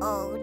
Oh.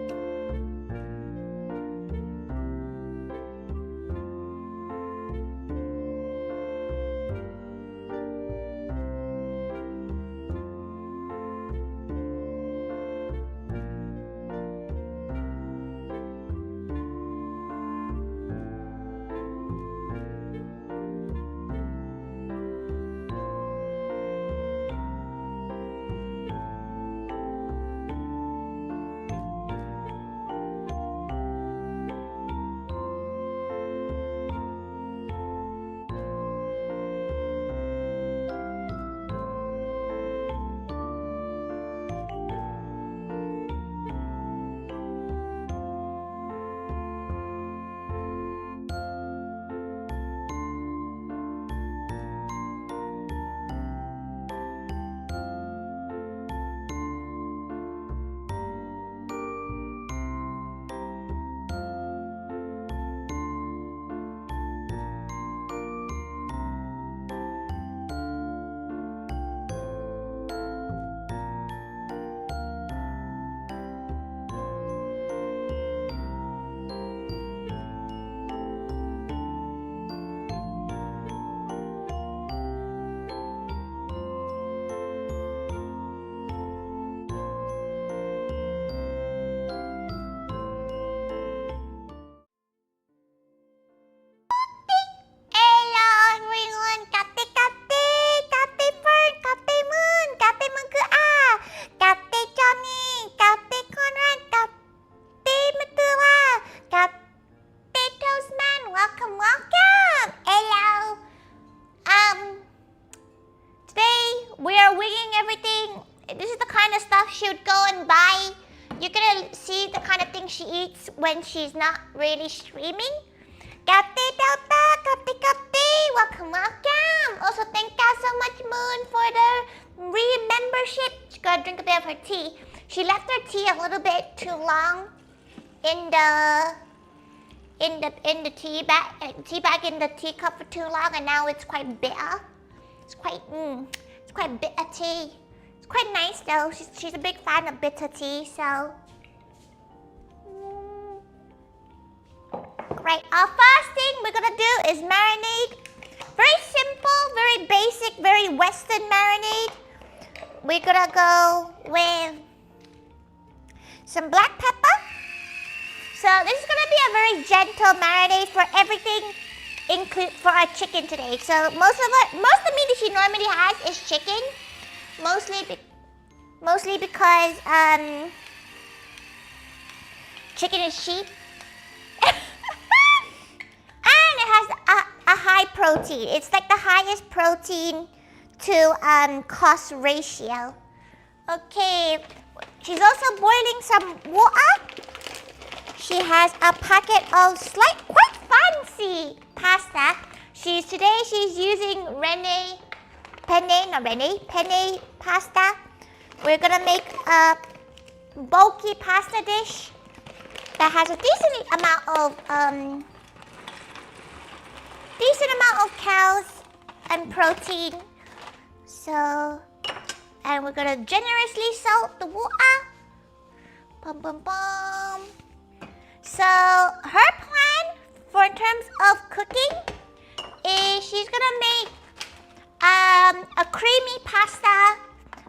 She eats when she's not really streaming. Kate Delta, Kate, welcome. Also, thank you so much, Moon, for the re-membership. She's gonna drink a bit of her tea. She left her tea a little bit too long in the tea bag in the teacup for too long, and now it's quite bitter. It's quite bitter tea. It's quite nice though. She's a big fan of bitter tea, so. Right, our first thing we're gonna do is marinade. Very simple, very basic, very Western marinade. We're gonna go with some black pepper. So this is gonna be a very gentle marinade for everything, for our chicken today. So most of the meat that she normally has is chicken, mostly because chicken is cheap. And it has a high protein. It's like the highest protein to cost ratio. Okay, she's also boiling some water. She has a packet of quite fancy pasta. Today she's using penne pasta. We're gonna make a bulky pasta dish that has a decent amount of calories and protein. So, and we're gonna generously salt the water. Bum bum bum. So her plan for in terms of cooking is she's gonna make a creamy pasta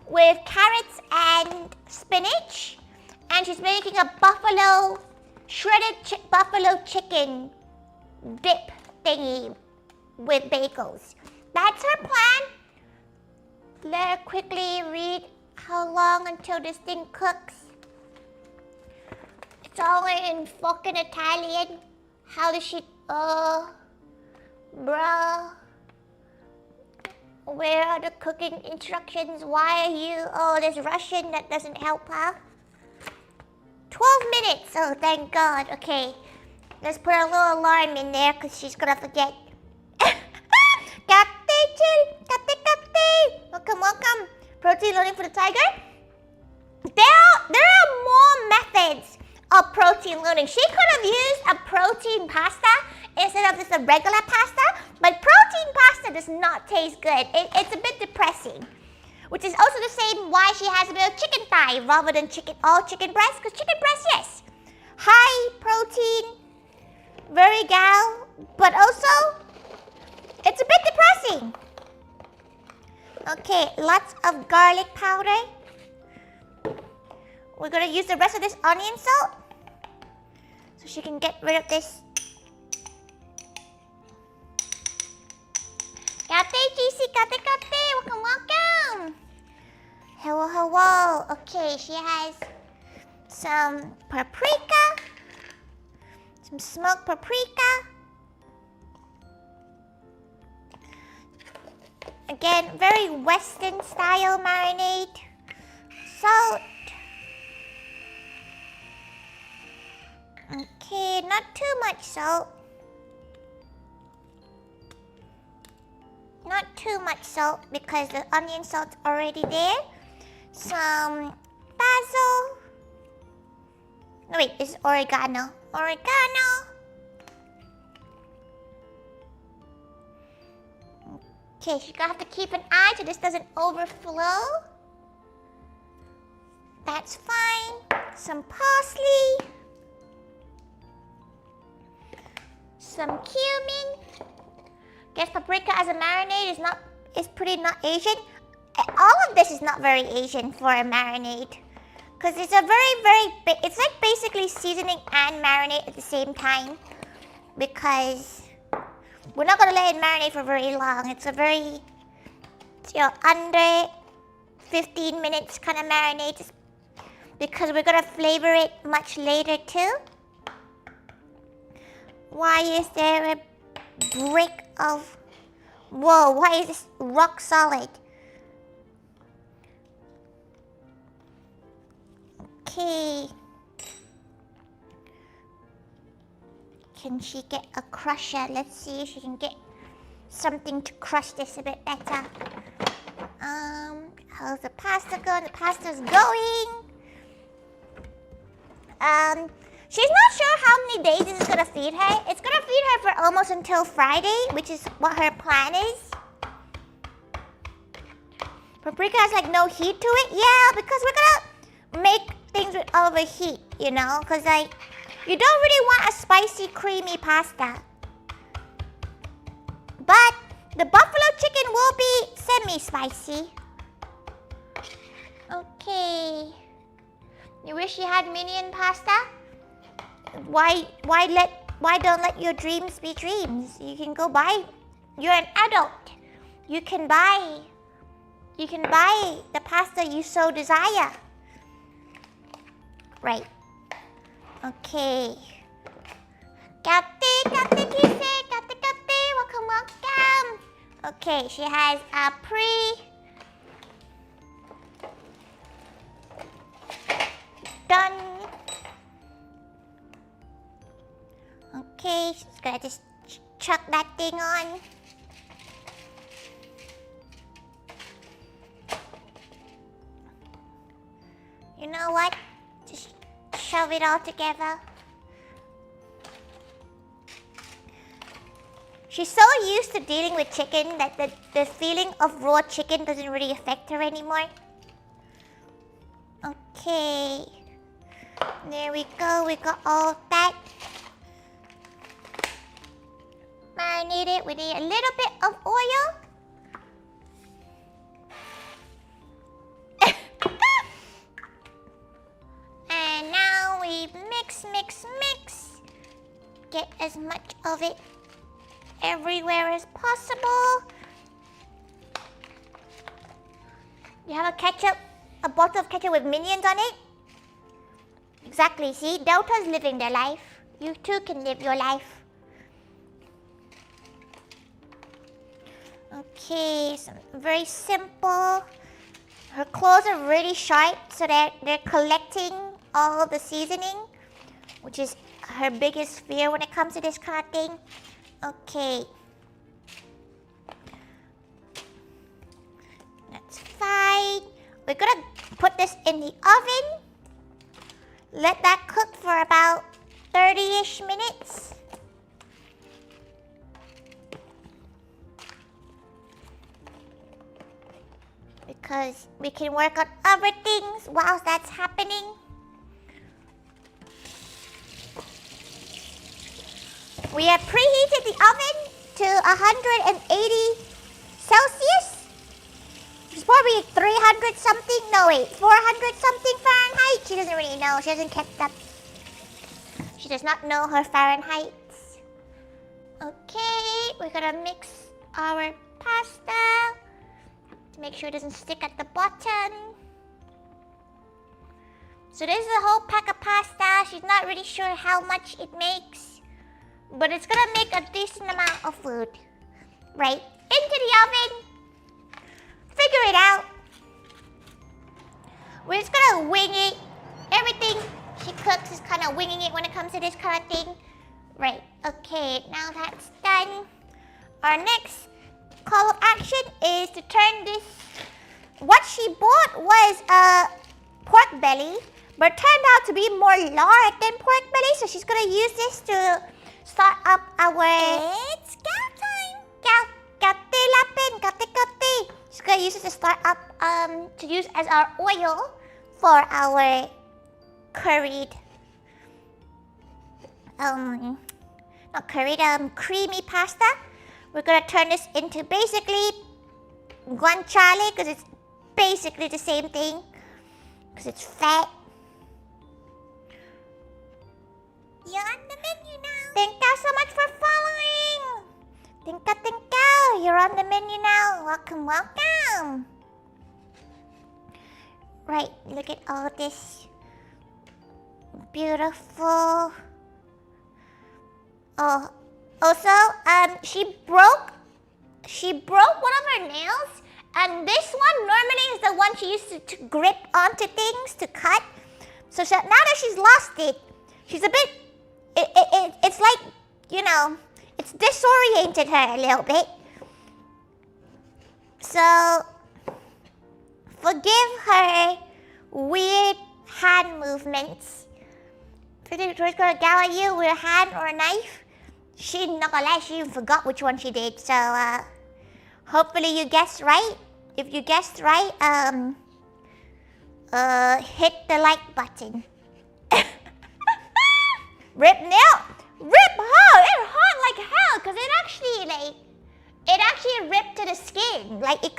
with carrots and spinach, and she's making a shredded buffalo chicken dip thingy with bagels. That's her plan. Let her quickly read how long until this thing cooks. It's all in fucking Italian. How does she... bruh. Where are the cooking instructions? Why are you... Oh, there's Russian that doesn't help her. 12 minutes. Oh, thank God. Okay. Let's put a little alarm in there because she's gonna forget. Welcome. Protein loading for the tiger. There are more methods of protein loading. She could have used a protein pasta instead of just a regular pasta, but protein pasta does not taste good. It's a bit depressing. Which is also the same why she has a bit of chicken thigh rather than all chicken breast. Because chicken breast, yes, high protein, very gal, but also it's a bit depressing. Okay, lots of garlic powder. We're gonna use the rest of this onion salt so she can get rid of this. Kate, GC, Kate, welcome. Hello. Okay, she has some paprika, some smoked paprika. Again, very Western style marinade. Salt. Okay, not too much salt. Not too much salt because the onion salt's already there. Some basil. No, wait, this is oregano. Okay, she's gonna have to keep an eye so this doesn't overflow. That's fine. Some parsley. Some cumin. Guess paprika as a marinade is pretty not Asian. All of this is not very Asian for a marinade. Because it's a it's like basically seasoning and marinade at the same time. Because we're not going to let it marinate for very long. It's a very, under 15 minutes kind of marinade. Because we're going to flavor it much later too. Why is there a brick of... Whoa, why is this rock solid? Okay. Can she get a crusher? Let's see if she can get something to crush this a bit better. How's the pasta going? The pasta's going. She's not sure how many days this is gonna feed her. It's gonna feed her for almost until Friday, which is what her plan is. Paprika has like no heat to it. Yeah, because we're gonna make things with overheat, because like you don't really want a spicy, creamy pasta. But the buffalo chicken will be semi-spicy. Okay. You wish you had minion pasta? Why don't let your dreams be dreams? You can go buy. You're an adult. You can buy the pasta you so desire. Right. Okay. Kate, welcome. Okay, she has a done. Okay, she's gonna just chuck that thing on. You know what? Just shove it all together. She's so used to dealing with chicken that the feeling of raw chicken doesn't really affect her anymore. Okay. There we go. We got all that. Marinate it. We need a little bit of oil. And now we mix. Get as much of it everywhere as possible. You have a bottle of ketchup with minions on it? Exactly, see? Delta's living their life. You too can live your life. Okay, so very simple. Her claws are really sharp, so they're collecting all the seasoning, which is her biggest fear when it comes to this kind of thing. Okay. That's fine. We're gonna put this in the oven. Let that cook for about 30-ish minutes. because we can work on other things whilst that's happening. We have preheated the oven to 180 Celsius. It's probably 300 something, no wait, 400 something Fahrenheit. She doesn't really know, she hasn't kept up. She does not know her Fahrenheit. Okay, we're gonna mix our pasta to make sure it doesn't stick at the bottom. So this is a whole pack of pasta. She's not really sure how much it makes, but it's gonna make a decent amount of food. Right, into the oven. Figure it out. We're just gonna wing it. Everything she cooks is kind of winging it when it comes to this kind of thing. Right, okay, now that's done. Our next call of action is to turn this. What she bought was a pork belly, but it turned out to be more lard than pork belly, so she's gonna use this to start up our... It's cow time! She's gonna use it to start up, to use as our oil for our curried, creamy pasta. We're gonna turn this into basically guanciale, because it's basically the same thing, because it's fat. You're on the menu now. Thank you so much for following. Thank you. You're on the menu now. Welcome, welcome. Right, look at all this beautiful. Oh, also, she broke one of her nails, and this one normally is the one she used to grip onto things to cut. So now that she's lost it, she's a bit. It's like, you know, it's disoriented her a little bit. So forgive her weird hand movements. Tori's gonna go at you with a hand or a knife. She's not gonna lie, she even forgot which one she did. So hopefully you guessed right. If you guessed right, hit the like button. Rip nail, rip hard. It hurt like hell because it actually ripped to the skin. Like it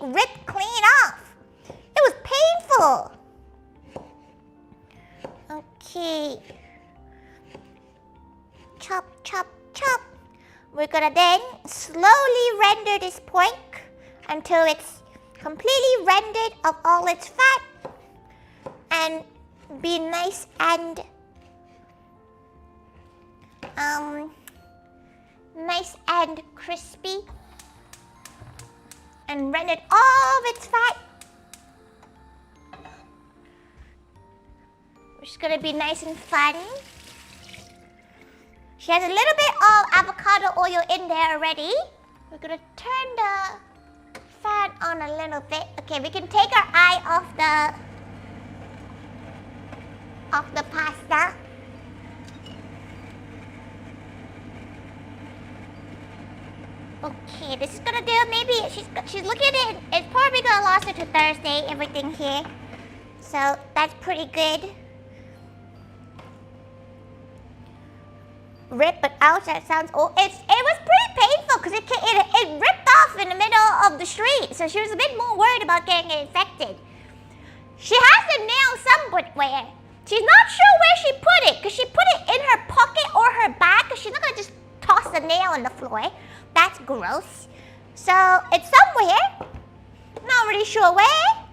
ripped clean off. It was painful. Okay. Chop, chop, chop. We're gonna then slowly render this pork until it's completely rendered of all its fat and be nice and crispy and rendered all of its fat. Which is gonna be nice and fun. She has a little bit of avocado oil in there already. We're gonna turn the fan on a little bit. Okay, we can take our eye off the pasta. Okay, this is gonna do. Maybe she's looking at it. It's probably gonna last her to Thursday. Everything here, so that's pretty good. Rip it out. That sounds old. It was pretty painful because it ripped off in the middle of the street. So she was a bit more worried about getting it infected. She has the nail somewhere. She's not sure where she put it because she put it in her pocket or her bag because she's not gonna just toss the nail on the floor. That's gross. So it's somewhere. Not really sure where.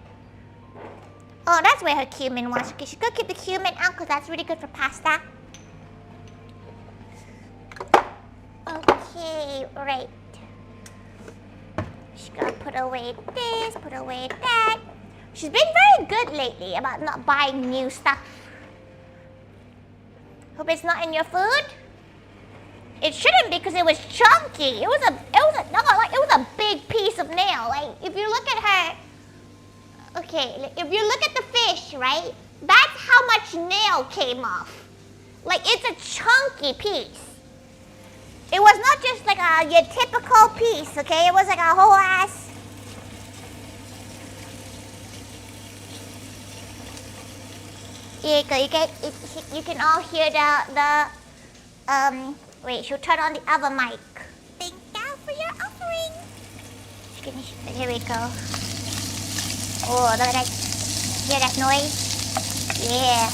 Oh, that's where her cumin was. Okay, she's gonna keep the cumin out because that's really good for pasta. Okay, right. She's gonna put away this, put away that. She's been very good lately about not buying new stuff. Hope it's not in your food. It shouldn't because it was chunky. It was a big piece of nail. Like if you look at her, okay, if you look at the fish, right? That's how much nail came off. Like it's a chunky piece. It was not just like your typical piece, okay? It was like a whole ass. Here you go. You can all hear the wait, she'll turn on the other mic. Thank you for your offering. Here we go. Oh, look at that. Hear that noise? Yeah.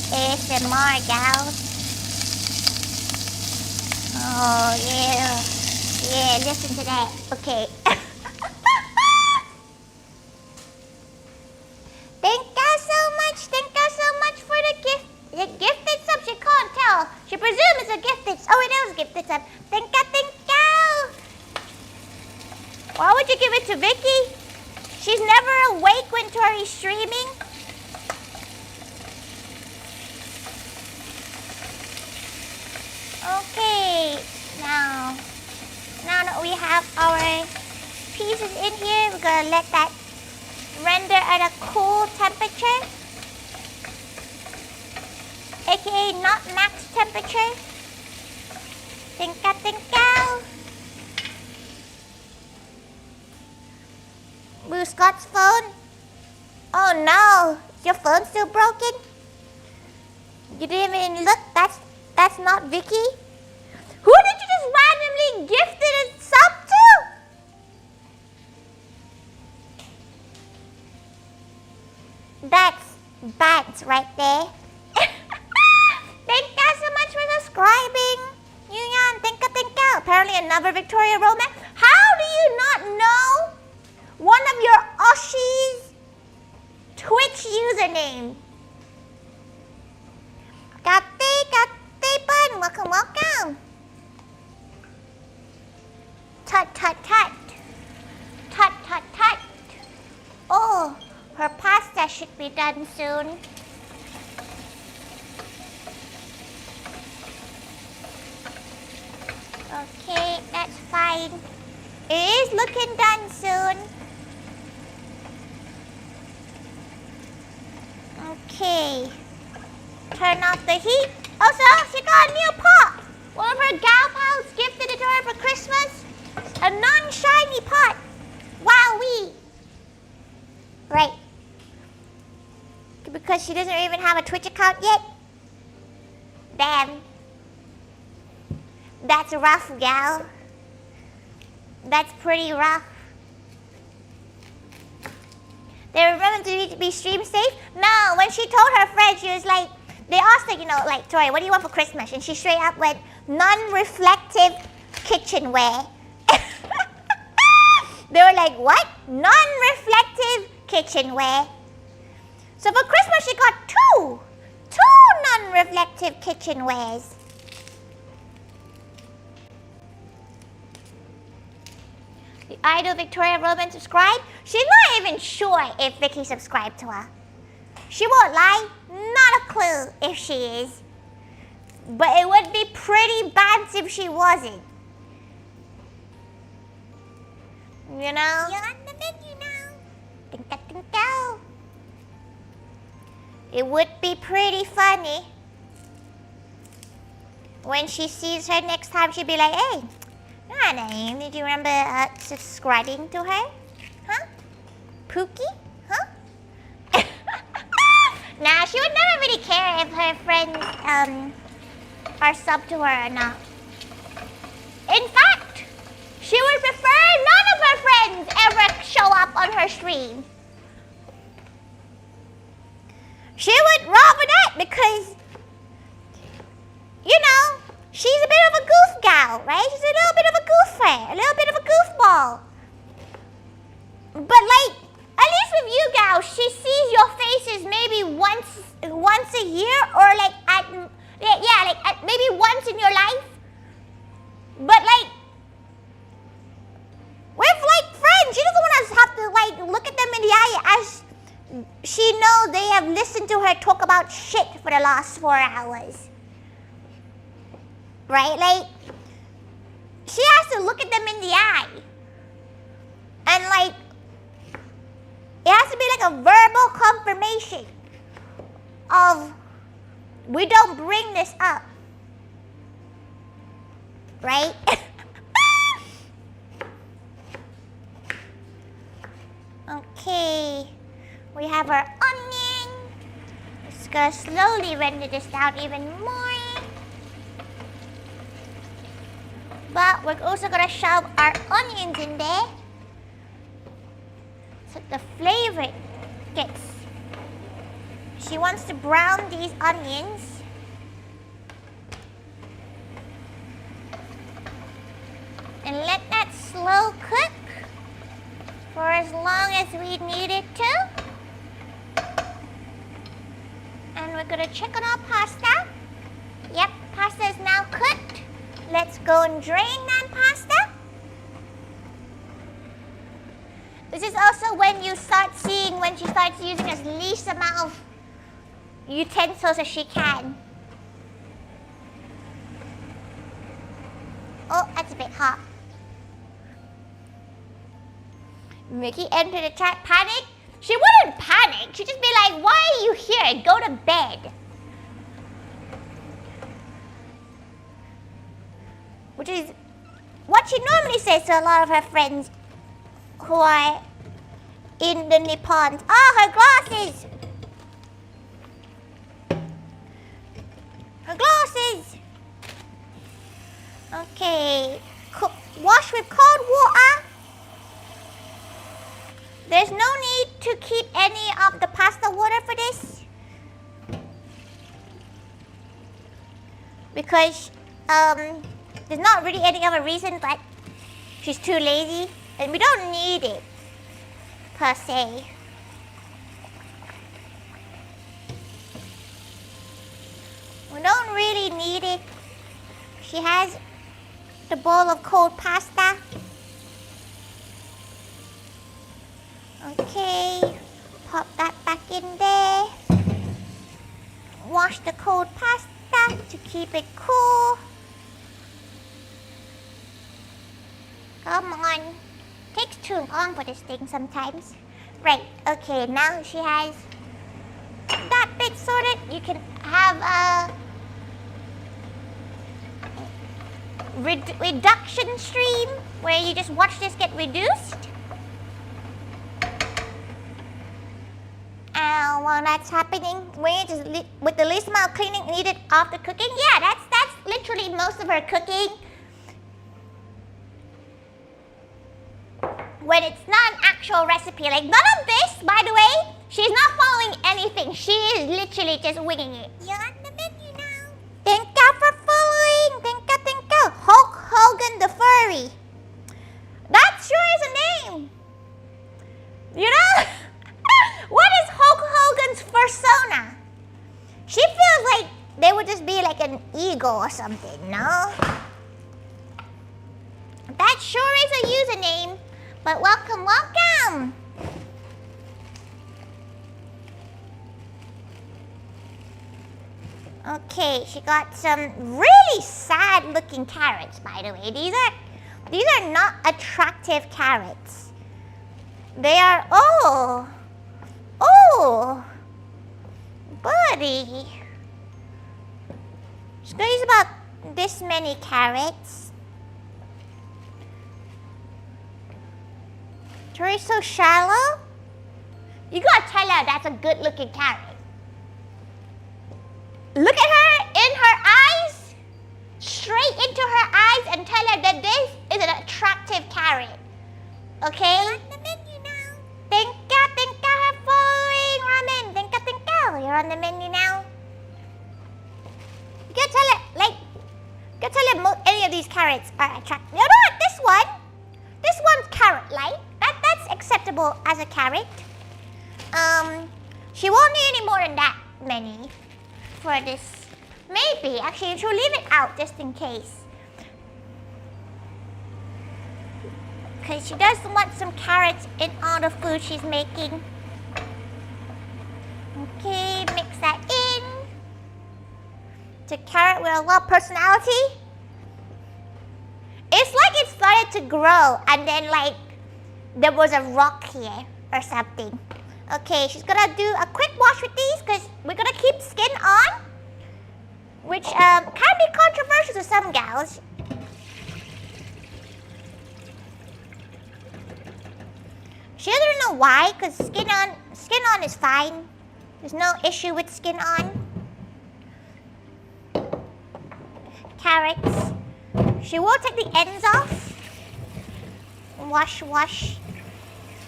ASMR, gals. Oh, yeah. Yeah, listen to that. Okay. Thank you so much. Thank you so much for the gift. The gifted sub. She can't tell. She presumes it's a gifted. Oh, it is a gifted sub. Thank you. Thank you. Why would you give it to Vicky? She's never awake when Tori's streaming. Okay. Now that we have our pieces in here, we're gonna let that render at a cool temperature, aka not max temperature. Tinka. Blue Scott's phone. Oh no, your phone's still broken? You didn't even look. That's not Vicky. Who did you just randomly gift it a sub to? That's Bats right there. Thank you so much for subscribing. Yuyan, thank you. Apparently another Victoria romance. How do you not know one of your Oshi's Twitch username? Kate Bun, welcome. Tut. Oh, her pasta should be done soon. Okay, that's fine. It is looking done soon. Okay. Turn off the heat. Also, she got a new pot. One of her gal pals gifted it to her for Christmas. A non-shiny pot. Wowee. Right. Because she doesn't even have a Twitch account yet. Damn. That's rough, gal. That's pretty rough. They remember to be stream safe? No, when she told her friends, she was like, they asked her, like, Tori, what do you want for Christmas? And she straight up went, non-reflective kitchenware. They were like, what? Non-reflective kitchenware. So for Christmas, she got two non-reflective kitchenwares. The idol Victoria Roman subscribed. She's not even sure if Vicky subscribed to her. She won't lie, not a clue if she is. But it would be pretty bad if she wasn't. You know? You're on the menu now. Tinka. It would be pretty funny. When she sees her next time, she'd be like, hey, name, did you remember subscribing to her? Huh? Pookie? Huh? Nah, she would never really care if her friends are sub to her or not. In fact, she would prefer none of her friends ever show up on her stream. She would rather that because, she's a bit of a goof gal, right? She's a little bit of a goofer, a little bit of a goofball. But at least with you gals, she sees your faces maybe once a year or maybe once in your life. But with friends, she doesn't want to have to look at them in the eye as she knows they have listened to her talk about shit for the last 4 hours. Right? She has to look at them in the eye. And it has to be like a verbal confirmation of, we don't bring this up. Right? Okay. We have our onion. Let's just gonna slowly render this down even more. But we're also gonna shove our onions in there so the flavor gets. She wants to brown these onions. And let that slow cook for as long as we need it to. And we're gonna check on our pasta. Yep, pasta is now cooked. Let's go and drain that pasta. This is also when you start seeing when she starts using as least amount of utensils as she can. Oh, that's a bit hot. Mickey entered the chat. Panic? She wouldn't panic. She'd just be like, why are you here? Go to bed. Which is what she normally says to a lot of her friends who are in the Nippons. Oh, her glasses. Her glasses. Okay. Wash with cold water. There's no need to keep any of the pasta water for this. Because there's not really any other reason, but she's too lazy. And we don't need it, per se. We don't really need it. She has the bowl of cold pasta. Okay, pop that back in there. Wash the cold pasta to keep it cool. Come on. Takes too long for this thing sometimes. Right, okay, now she has that bit sorted. You can have a reduction stream where you just watch this get reduced. And while that's happening, with the least amount of cleaning needed after cooking. Yeah, that's literally most of her cooking. When it's not an actual recipe, like none of this, by the way, she's not following anything. She is literally just winging it. You're on the menu now. Thank you for following. Thank you. Hulk Hogan the Furry. That sure is a name. You know? What is Hulk Hogan's persona? She feels like they would just be like an eagle or something, no? That sure is a username. But welcome, welcome! Okay, she got some really sad looking carrots, by the way. These are not attractive carrots. They are, oh, buddy. She's gonna use about this many carrots. Tori's so shallow. You gotta tell her that's a good looking carrot. Look at her in her eyes, straight into her eyes, and tell her that this is an attractive carrot. Okay? You're on the menu now. Thank you for following, Ramen. Thank you. You're on the menu now. You gotta tell her any of these carrots are attractive. You know what? This one's carrot-like. That's acceptable as a carrot. She won't need any more than that many for this. Maybe, actually, she'll leave it out just in case. Because she does want some carrots in all the food she's making. Okay, mix that in. It's a carrot with a lot of personality. It's like it started to grow and then like there was a rock here or something. Okay, she's gonna do a quick wash with these because we're gonna keep skin on, which can be controversial to some gals. She doesn't know why, because skin on is fine. There's no issue with skin on. Carrots. She will take the ends off. Wash, wash.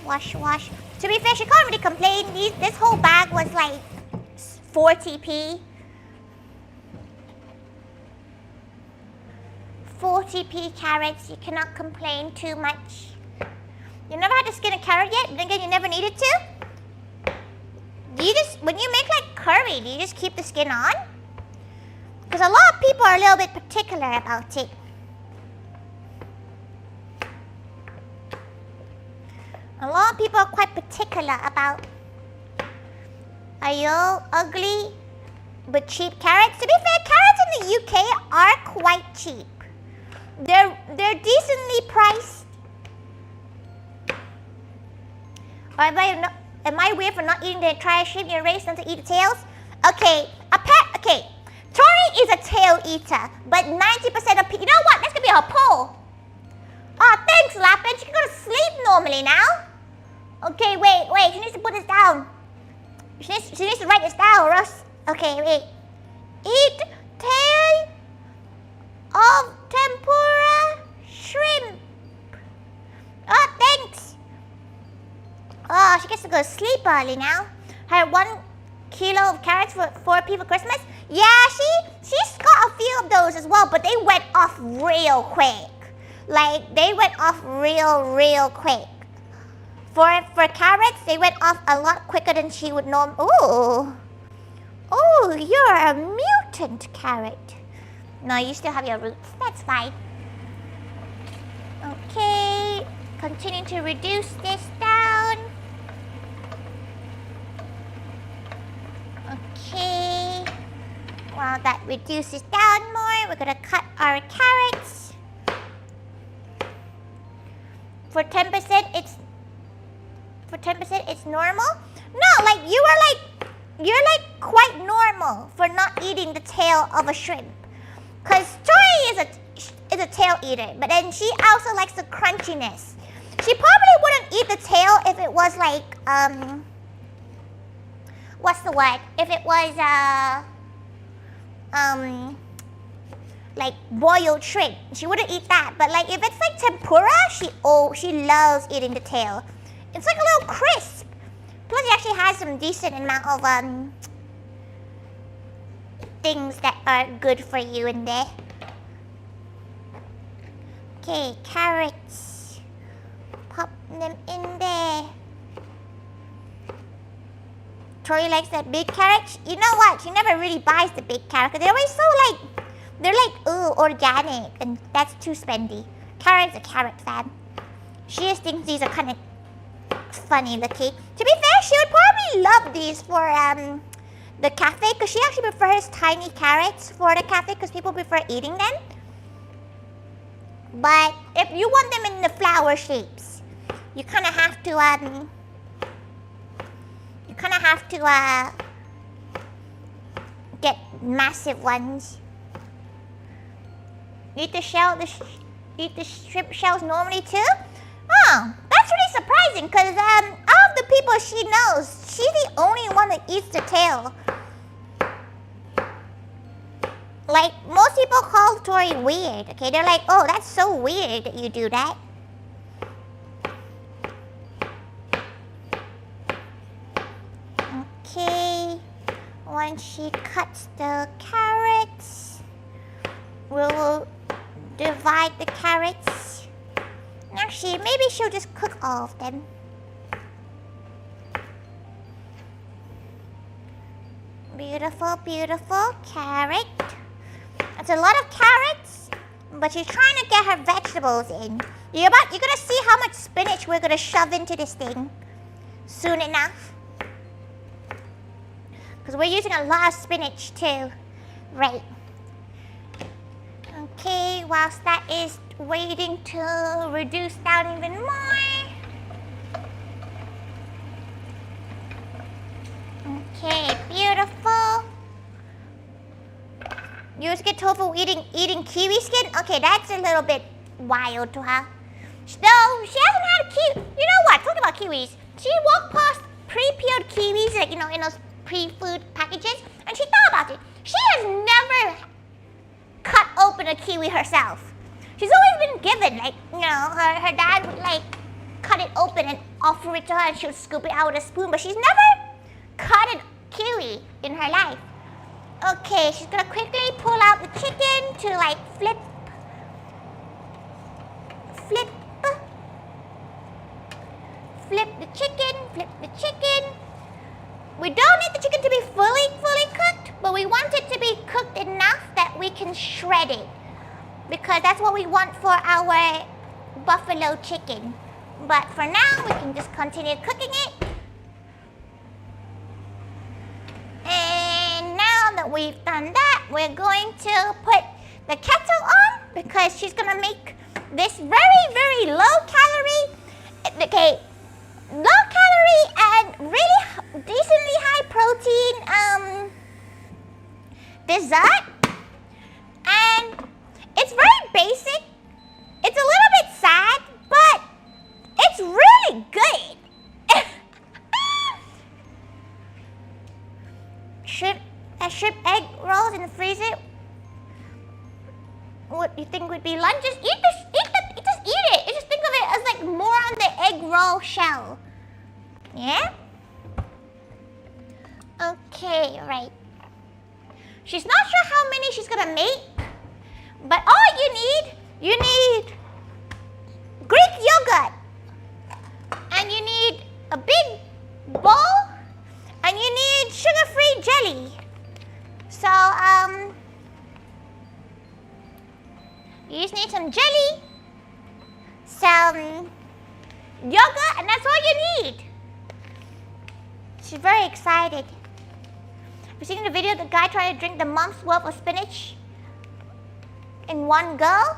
Wash, wash. To be fair, she can't really complain. This whole bag was like 40p. 40p carrots. You cannot complain too much. You never had to skin a carrot yet? Then again, you never needed to? Do you just, when you make like curry, do you just keep the skin on? Because a lot of people are a little bit particular about it. A lot of people are quite particular about, are you ugly but cheap carrots? To be fair, carrots in the UK are quite cheap. They're decently priced. Or am I weird for not eating the entire shrimp? You raised them to eat the tails? Okay, okay. Tori is a tail eater, but 90% of people, you know what? That's gonna be her poll. Oh, thanks, Lappin. She can go to sleep normally now. Okay, wait. She needs to put this down. She needs to write this down, Russ. Okay, wait. Eat tail of tempura shrimp. Oh, thanks. Oh, she gets to go to sleep early now. Her 1 kilo of carrots for 4 people Christmas. Yeah, she's got a few of those as well, but they went off real quick. Like, they went off real quick. For carrots, they went off a lot quicker than she would normally. Ooh, you're a mutant carrot. No, you still have your roots. That's fine. Okay, continue to reduce this down. Okay. While that reduces down more, we're gonna cut our carrots. For 10%, it's normal. No, like you're like quite normal for not eating the tail of a shrimp. Cause Tori is a tail eater, but then she also likes the crunchiness. She probably wouldn't eat the tail if it was like what's the word? If it was like boiled shrimp, she wouldn't eat that. But like if it's like tempura, she loves eating the tail. It's like a little crisp. Plus, it actually has some decent amount of things that are good for you in there. Okay, carrots. Pop them in there. Tori likes that big carrot. You know what? She never really buys the big carrot because they're always so like, they're like, ooh, organic, and that's too spendy. Carrot's a carrot fan. She just thinks these are kind of funny looking. To be fair, she would probably love these for the cafe because she actually prefers tiny carrots for the cafe because people prefer eating them. But if you want them in the flower shapes, you kind of have to get massive ones. Eat the shrimp shells normally too? Oh, that's really surprising because of the people she knows, she's the only one that eats the tail. Like, most people call Tori weird, okay? They're like, oh, that's so weird that you do that. Okay, once she cuts the carrots, we'll divide the carrots. Actually, maybe she'll just cook all of them. Beautiful, beautiful carrot. That's a lot of carrots, but she's trying to get her vegetables in. You're gonna see how much spinach we're gonna shove into this thing soon enough. Because we're using a lot of spinach too. Right. Okay, whilst that is waiting to reduce down even more. Okay, beautiful. You just get tofu eating kiwi skin? Okay, that's a little bit wild to her. No, she hasn't had a kiwi. You know what? Talking about kiwis. She walked past pre-peeled kiwis, like, you know, in those pre-food packages, and she thought about it. She has never cut open a kiwi herself. She's always been given, like, her dad would like cut it open and offer it to her and she would scoop it out with a spoon, but she's never cut a kiwi in her life. Okay, she's gonna quickly pull out the chicken to like flip. Flip the chicken. We don't need the chicken to be fully cooked, but we want it to be cooked enough that we can shred it, because that's what we want for our buffalo chicken. But for now, we can just continue cooking it. And now that we've done that, we're going to put the kettle on, because she's gonna make this very low calorie, low calorie and really decently high protein dessert. And it's very basic. It's a little bit sad, but it's really good. Shrimp egg rolls in the freezer. What do you think would be lunch? Just eat it. You just think of it as like more on the egg roll shell. Yeah? Okay, right. She's not sure how many she's gonna make, but all you need Greek yogurt, and you need a big bowl, and you need sugar-free jelly. So, you just need some jelly, some yogurt, and that's all you need. She's very excited. Have you seen the video of the guy trying to drink the month's worth of spinach in one go?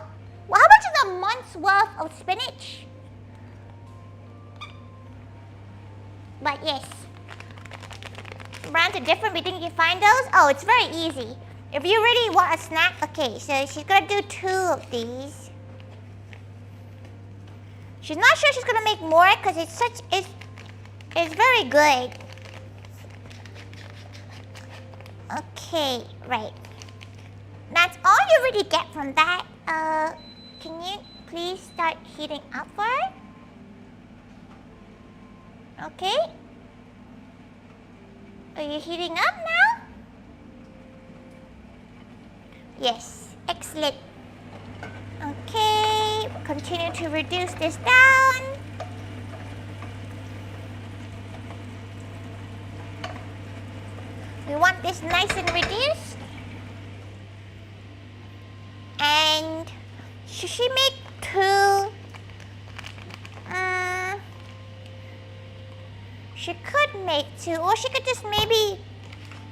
Well, how much is a month's worth of spinach? But yes, brands are different. We think you can find those. Oh, it's very easy. If you really want a snack, okay, so she's gonna do 2 of these. She's not sure she's gonna make more because it's very good. Okay, right. That's all you really get from that. Can you please start heating up for her? Okay. Are you heating up now? Yes, excellent. Okay, continue to reduce this down. We want this nice and reduced. And should she make 2? She could make 2, or she could just maybe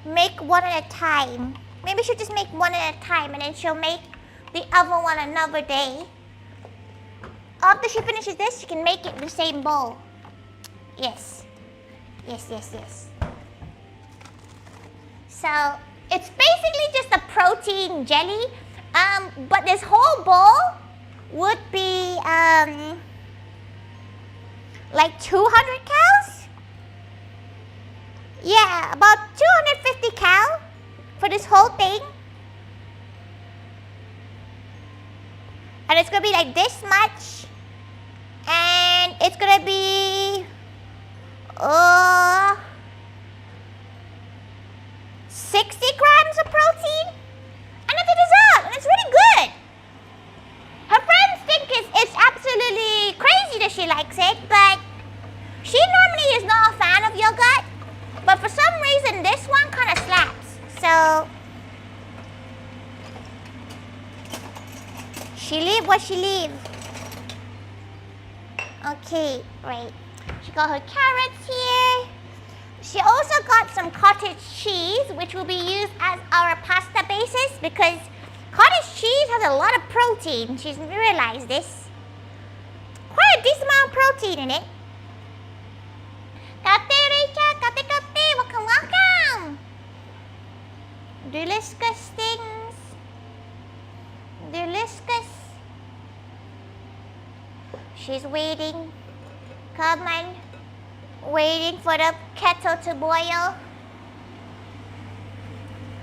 make 1 at a time. Maybe she'll just make 1 at a time, and then she'll make the other one another day. After she finishes this, she can make it in the same bowl. Yes. So it's basically just a protein jelly, but this whole bowl would be like 200 calories. Yeah, about 250 cal for this whole thing. And it's gonna be like this much, and it's gonna be 60 grams of protein, and it's a dessert, and it's really good. Her friends think it's absolutely crazy that she likes it, but she normally is not a fan of yogurt, but for some reason this one kind of slaps. So she leave what she leave. Okay, right. She got her carrots here. She also got some cottage cheese, which will be used as our pasta basis, because cottage cheese has a lot of protein. She's realized this. Quite a decent amount of protein in it. Kate, Richa, Kate, welcome. Delicious things. Delicious. She's waiting. Come on. Waiting for the kettle to boil.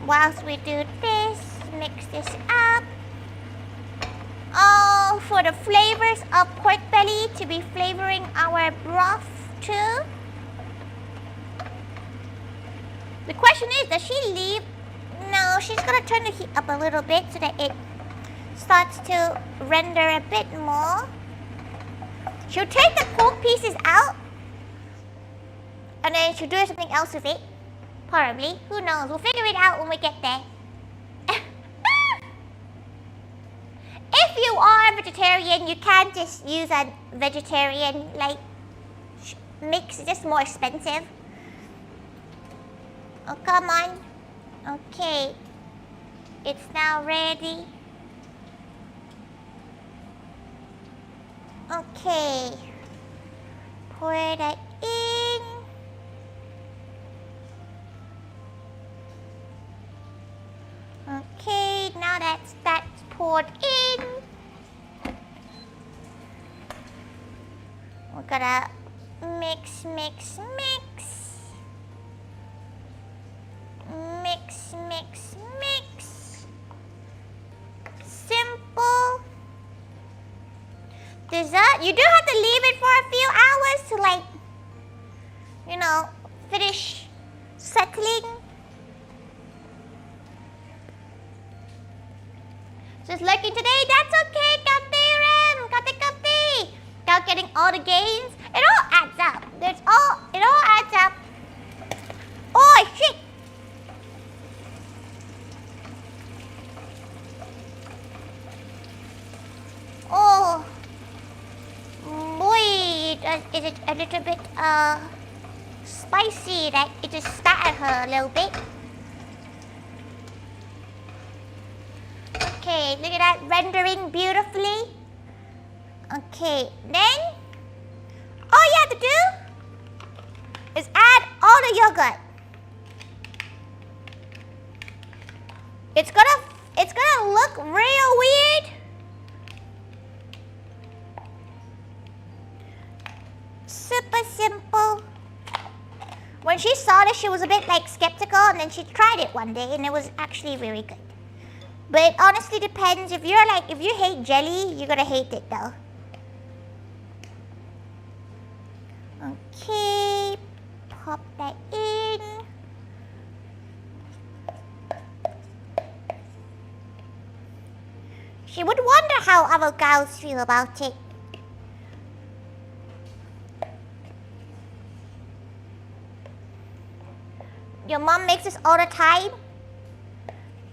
whilst we do this, mix this up. Oh, for the flavors of pork belly to be flavoring our broth too. The question is, does she leave? No, she's gonna turn the heat up a little bit so that it starts to render a bit more. She'll take the pork pieces out and then she'll do something else with it. Probably. Who knows? We'll figure it out when we get there. If you are a vegetarian, you can just use a vegetarian like mix. It's just more expensive. Oh, come on. Okay. It's now ready. Okay. Pour that in. Okay, now that's poured in. We're gonna mix, mix, mix. Mix, mix, mix. Simple. Dessert. You do have to leave it for a few hours to like, you know, finish settling. Just lurking today, that's okay, Kate, Kate. Without getting all the gains, it all adds up. It all adds up. Oh shit! Oh boy, is it a little bit spicy that it just spat at her a little bit. Okay, look at that, rendering beautifully. Okay, then all you have to do is add all the yogurt. It's gonna look real weird. Super simple. When she saw this, she was a bit like skeptical, and then she tried it one day and it was actually very good. But it honestly depends. If you hate jelly, you're gonna hate it though. Okay, pop that in. She would wonder how other gals feel about it. Your mom makes this all the time?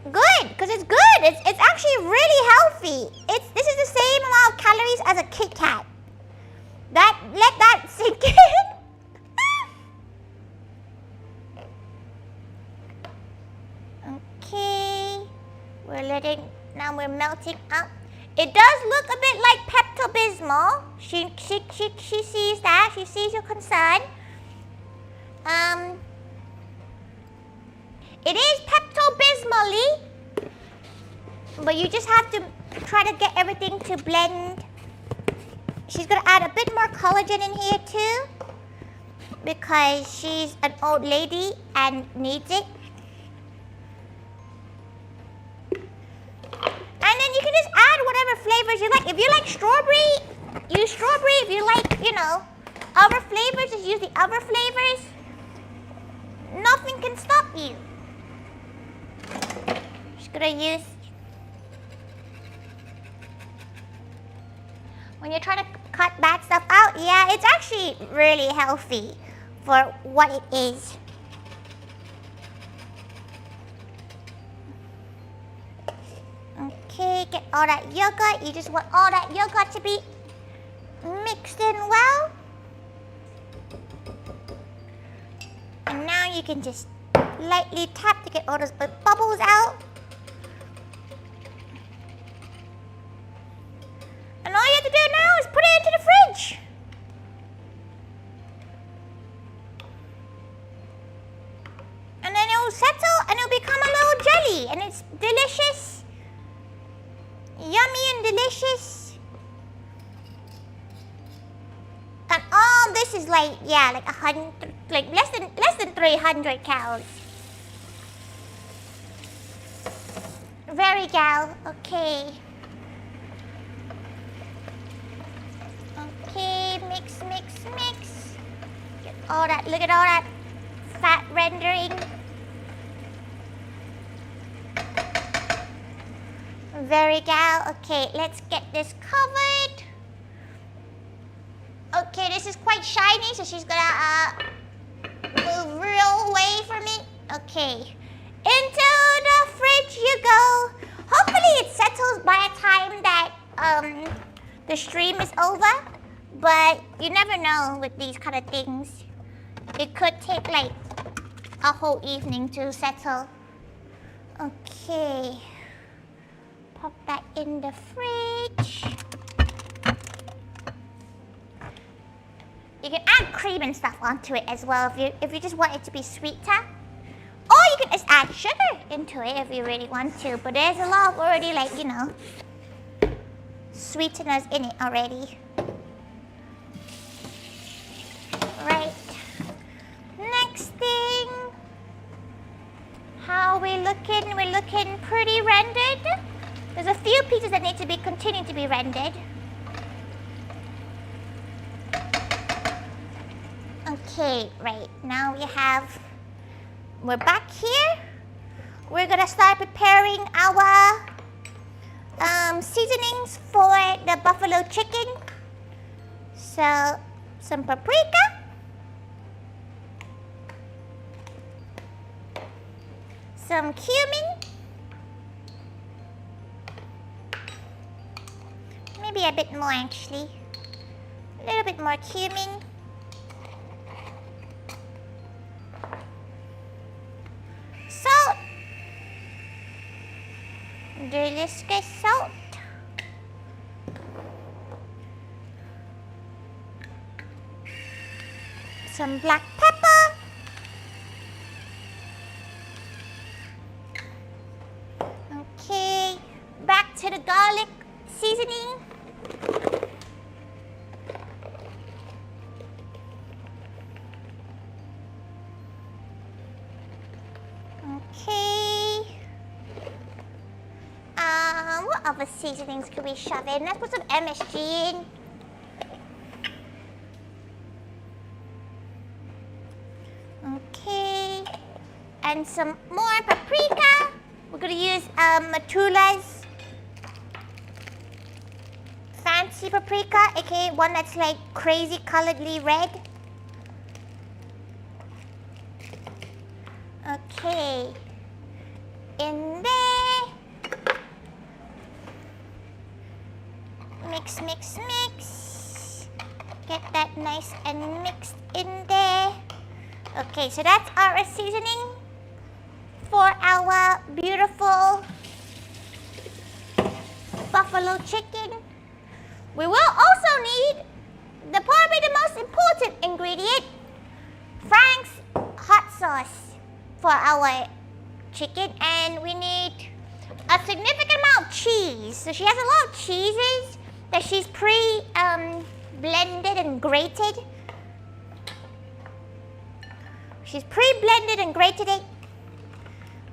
Good, because it's good. It's actually really healthy. This is the same amount of calories as a Kit Kat. Let that sink in. Okay, now we're melting up. It does look a bit like Pepto-Bismol. She sees that. She sees your concern. It is Pepto-Bismol-y, but you just have to try to get everything to blend. She's gonna add a bit more collagen in here too, because she's an old lady and needs it. And then you can just add whatever flavors you like. If you like strawberry, use strawberry. If you like, other flavors, just use the other flavors. Nothing can stop you. Just gonna use. When you're trying to cut bad stuff out, yeah, it's actually really healthy for what it is. Okay, get all that yogurt. You just want all that yogurt to be mixed in well. And now you can just lightly tap to get all those bubbles out. And all you have to do now is put it into the fridge. And then it will settle and it will become a little jelly. And it's delicious. Yummy and delicious. And all this is like 100, like less than 300 calories. Very gal. Okay. Okay, mix, mix, mix. Get all that, look at all that fat rendering. Very gal. Okay, let's get this covered. Okay, this is quite shiny, so she's gonna move real away from me. Okay. Into the fridge you go. Hopefully it settles by the time that the stream is over. But you never know with these kind of things. It could take like a whole evening to settle. Okay. Pop that in the fridge. You can add cream and stuff onto it as well if you just want it to be sweeter. Or you can just add sugar into it if you really want to. But there's a lot of already like, you know, sweeteners in it already. Right. Next thing. How are we looking? We're looking pretty rendered. There's a few pieces that need to be continue to be rendered. Okay, right. Now we're back here. We're gonna start preparing our seasonings for the buffalo chicken. So, some paprika. Some cumin. Maybe a bit more actually. A little bit more cumin. Salt. Delicious salt. Some black pepper. Okay, back to the garlic seasoning. Okay. What other seasonings could we shove in? Let's put some MSG in. Okay. And some more paprika. We're gonna use Matula's fancy paprika, aka one that's like crazy coloredly red. Okay. In there. Mix, mix, mix. Get that nice and mixed in there. Okay, so that's our seasoning for our beautiful buffalo chicken. We will also need probably the most important ingredient, Frank's hot sauce for our chicken, and we need a significant amount of cheese. So she has a lot of cheeses that she's blended and grated. She's pre-blended and grated it.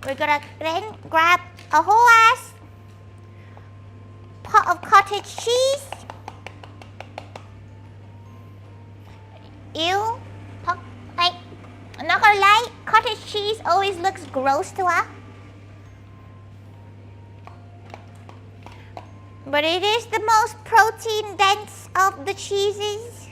We're gonna then grab a whole ass pot of cottage cheese. Ew. Like, I'm not gonna lie, cottage cheese always looks gross to her. But it is the most protein dense of the cheeses.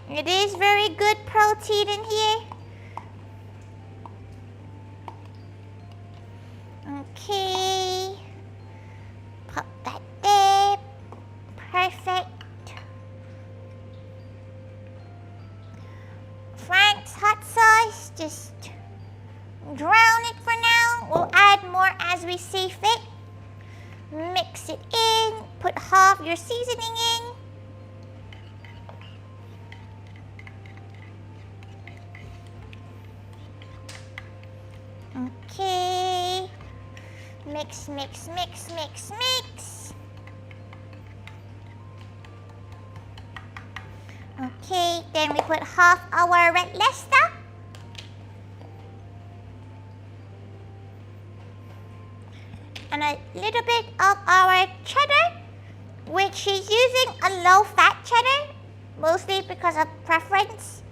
It is very good protein in here. Okay. Pop that there. Perfect. Frank's hot sauce, just drown it for now. We'll add more as we see fit. Mix it in. Put half your seasoning in. Okay. Mix, mix, mix, mix, mix. Okay, Then we put half our red Leicester. And a little bit of our cheddar, which she's using a low-fat cheddar, mostly because of preference.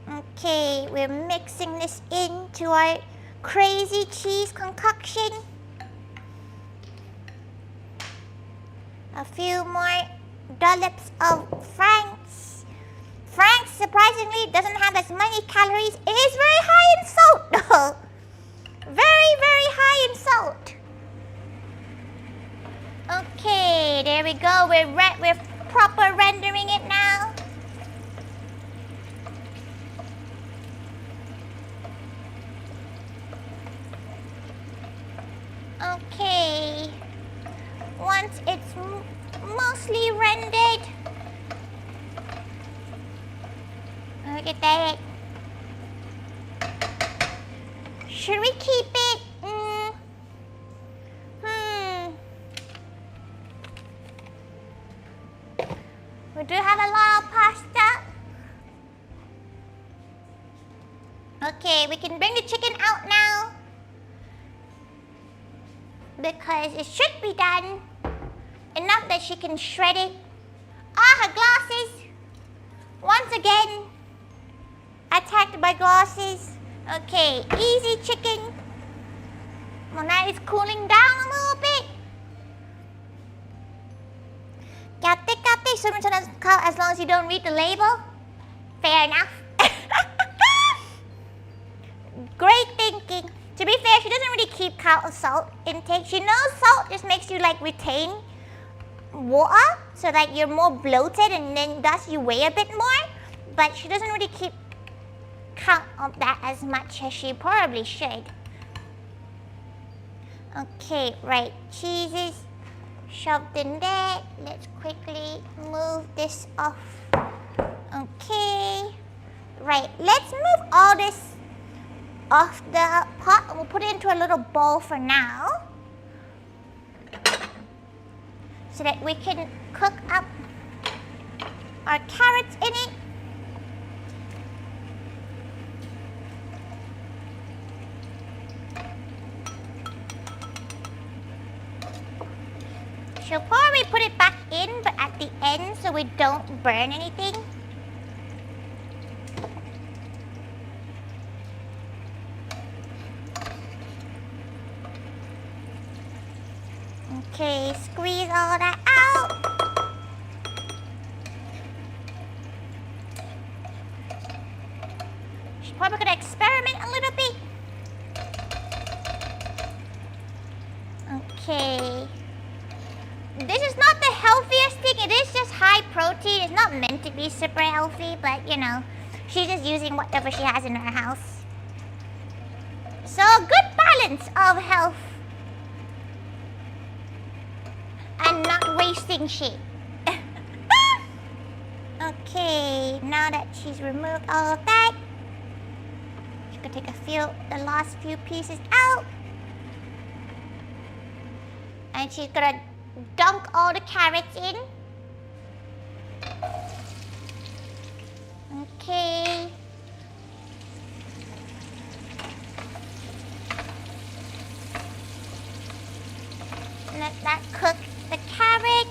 Okay, we're mixing this into our crazy cheese concoction. A few more dollops of Frank's. Frank's, surprisingly, doesn't have as many calories. It is very high in salt, though. Very, very high in salt. Okay, there we go. We're proper rendering it now. Okay. Once it's mostly rendered, look at that. Should we keep it? We do have a lot of pasta. Okay, we can bring the chicken out now, because it should be done. Enough that she can shred it. Ah, her glasses. Once again, attacked by glasses. Okay, easy chicken. Well, now it's cooling down a little bit. Kate, so as long as you don't read the label. Fair enough. Great thinking. To be fair, she doesn't really keep count of salt intake. She knows salt just makes you like retain water, so that you're more bloated and then thus you weigh a bit more. But she doesn't really keep count of that as much as she probably should. Okay, right, cheeses shoved in there. Let's quickly move this off. Okay, right, let's move all this off the pot and we'll put it into a little bowl for now, so that we can cook up our carrots in it. She'll probably put it back in, but at the end so we don't burn anything. Okay, squeeze all that out. She's probably gonna experiment a little bit. Okay. This is not the healthiest thing. It is just high protein. It's not meant to be super healthy, but you know, she's just using whatever she has in her house. So, good balance of health and not wasting shit. Okay, now that she's removed all of that, she's gonna take the last few pieces out, and she's gonna dunk all the carrots in. Okay. Let that cook the carrots.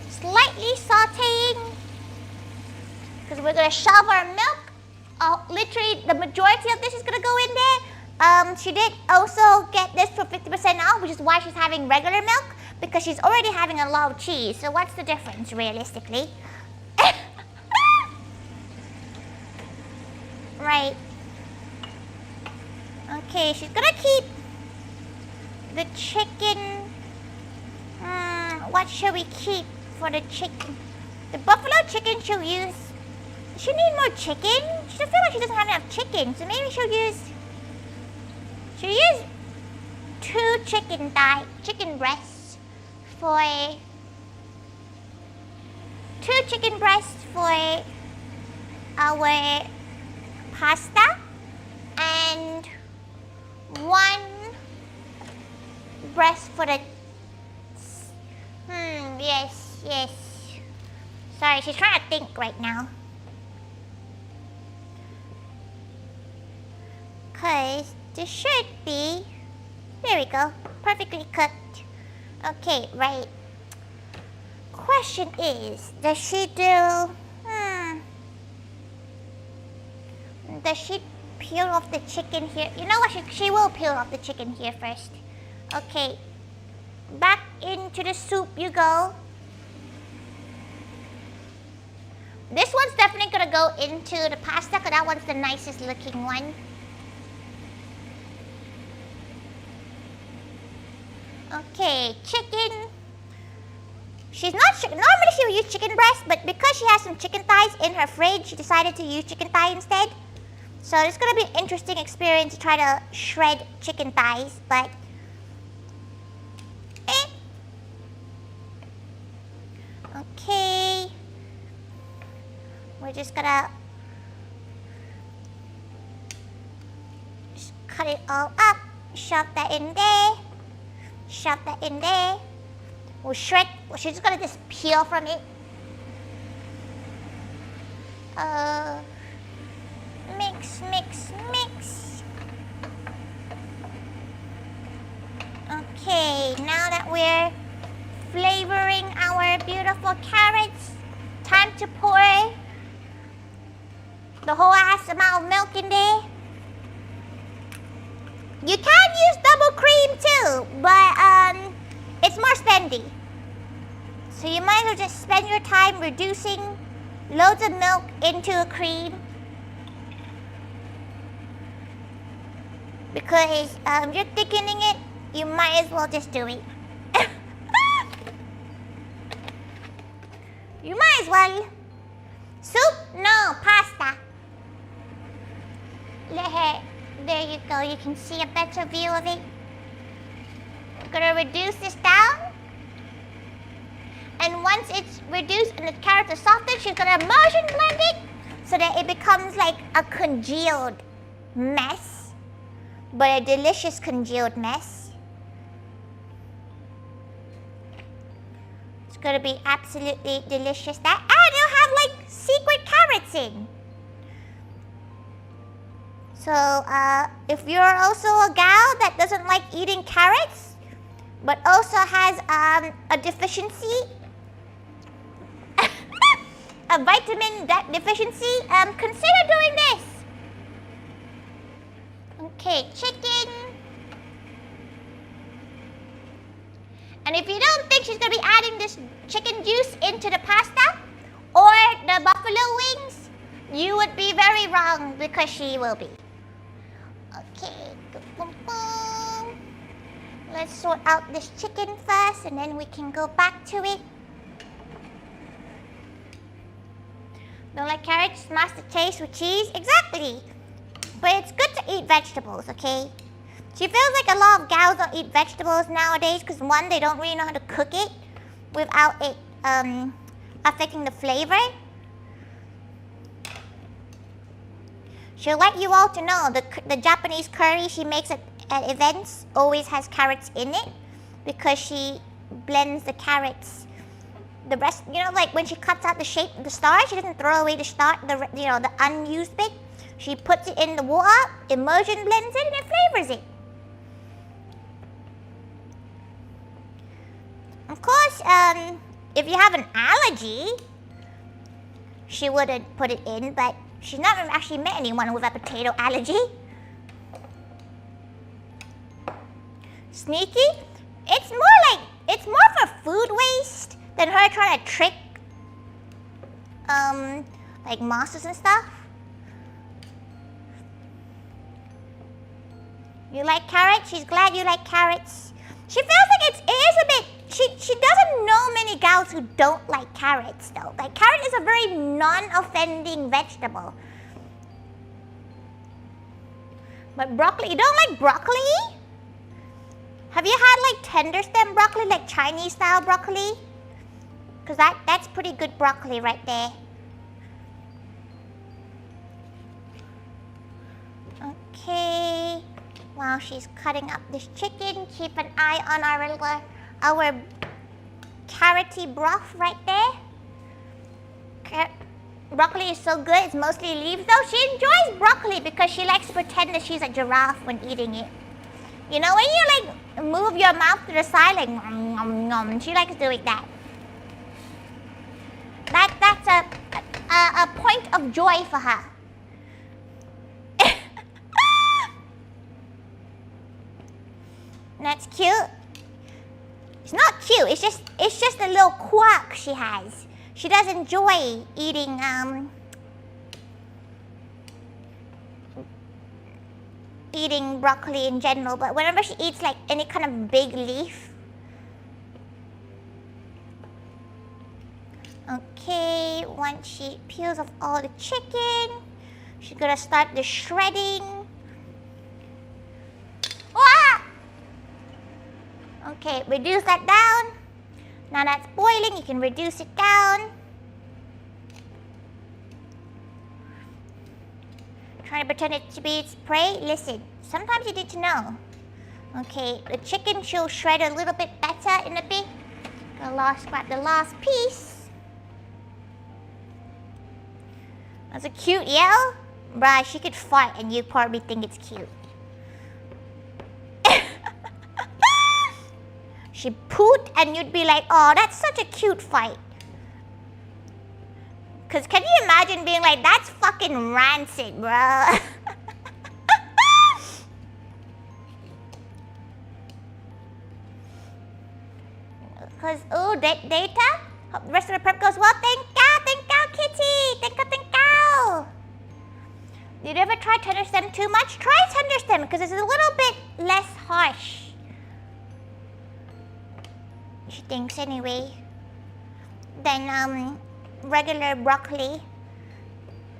Slightly sauteing, because we're gonna shove our milk. Literally, the majority of this is gonna go in there. She did also get this for 50% off, which is why she's having regular milk, because she's already having a lot of cheese. So what's the difference, realistically? Right. Okay, she's gonna keep the chicken. What should we keep for the chicken? The buffalo chicken she'll use. She need more chicken. She doesn't feel like she doesn't have enough chicken, so maybe she'll use 2 chicken breasts for 2 chicken breasts for our pasta, and 1 breast for the she's trying to think right now. Cause this should be, there we go, perfectly cooked. Okay, right. Question is, does she do, does she peel off the chicken here? You know what, she will peel off the chicken here first. Okay, back into the soup you go. This one's definitely gonna go into the pasta because that one's the nicest looking one. Okay, chicken. She's not, normally she would use chicken breast, but because she has some chicken thighs in her fridge, she decided to use chicken thigh instead. So it's gonna be an interesting experience to try to shred chicken thighs, but okay. We're just gonna just cut it all up, shove that in there, shove that in there. We'll shred, she's just gonna just peel from it. Mix, mix, mix. Okay, now that we're flavoring our beautiful carrots, time to pour the whole ass amount of milk in there. You can use double cream too, but it's more spendy. So you might as well just spend your time reducing loads of milk into a cream. Because you're thickening it, you might as well just do it. You might as well. Soup? No, pasta. There you go, you can see a better view of it. I'm gonna reduce this down. And once it's reduced and the carrots are softened, she's gonna immersion blend it so that it becomes like a congealed mess, but a delicious congealed mess. It's gonna be absolutely delicious. And it'll have like secret carrots in. So if you're also a gal that doesn't like eating carrots, but also has a deficiency, a vitamin deficiency, consider doing this. Okay, chicken. And if you don't think she's going to be adding this chicken juice into the pasta or the buffalo wings, you would be very wrong because she will be. Okay, boom, boom. Let's sort out this chicken first and then we can go back to it. Don't like carrots, mask the taste with cheese? Exactly. But it's good to eat vegetables, okay? She feels like a lot of gals don't eat vegetables nowadays because one, they don't really know how to cook it without it affecting the flavor. She'll let you all to know the Japanese curry she makes at events always has carrots in it because she blends the carrots. The rest, you know, like when she cuts out the shape of the star, she doesn't throw away the star, the unused bit. She puts it in the water, immersion blends it, and it flavors it. Of course, if you have an allergy, she wouldn't put it in, but she's not actually met anyone with a potato allergy. Sneaky? It's more for food waste than her trying to trick, like mosses and stuff. You like carrots? She's glad you like carrots. She feels like it is a bit, she doesn't know many gals who don't like carrots though. Like carrot is a very non-offending vegetable. But broccoli, you don't like broccoli? Have you had like tender stem broccoli, like Chinese style broccoli? Because that's pretty good broccoli right there. Okay. While she's cutting up this chicken, keep an eye on our carroty broth right there. Broccoli is so good. It's mostly leaves though. She enjoys broccoli because she likes to pretend that she's a giraffe when eating it. You know, when you like move your mouth to the side like nom nom nom. She likes doing that. That's a point of joy for her. That's cute. It's not cute. It's just a little quirk she has. She does enjoy eating eating broccoli in general, but whenever she eats like any kind of big leaf. Okay, once she peels off all the chicken, she's gonna start the shredding. Ah! Okay, reduce that down. Now that's boiling, you can reduce it down. Trying to pretend it to be its prey. Listen, sometimes you need to know. Okay, the chicken she'll shred a little bit better in a bit. Grab the last piece. That's a cute yell. Bruh, she could fart and you'd probably think it's cute. She pooped and you'd be like, oh, that's such a cute fight. Because can you imagine being like, that's fucking rancid, bro. Because, oh, data? Hope the rest of the prep goes well. Thank you, kitty. Thank you. Did you ever try tender stem too much? Try tender stem because it's a little bit less harsh. She thinks anyway. Then regular broccoli.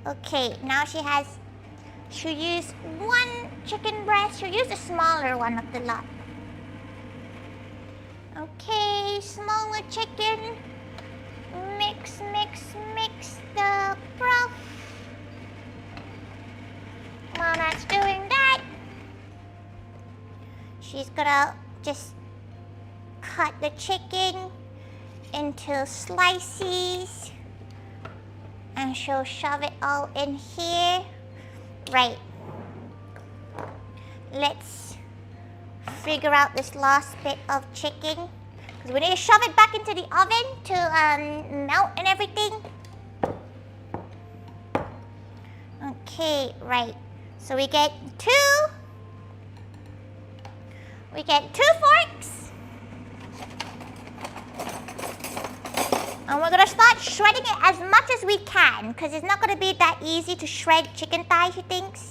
Okay, now she'll use one chicken breast. She'll use the smaller one of the lot. Okay, smaller chicken. Mix the broth. While that's doing that, she's gonna just cut the chicken into slices and she'll shove it all in here. Right. Let's figure out this last bit of chicken because we need to shove it back into the oven to melt and everything. Okay, right. So we get two forks. And we're gonna start shredding it as much as we can because it's not gonna be that easy to shred chicken thighs, she thinks.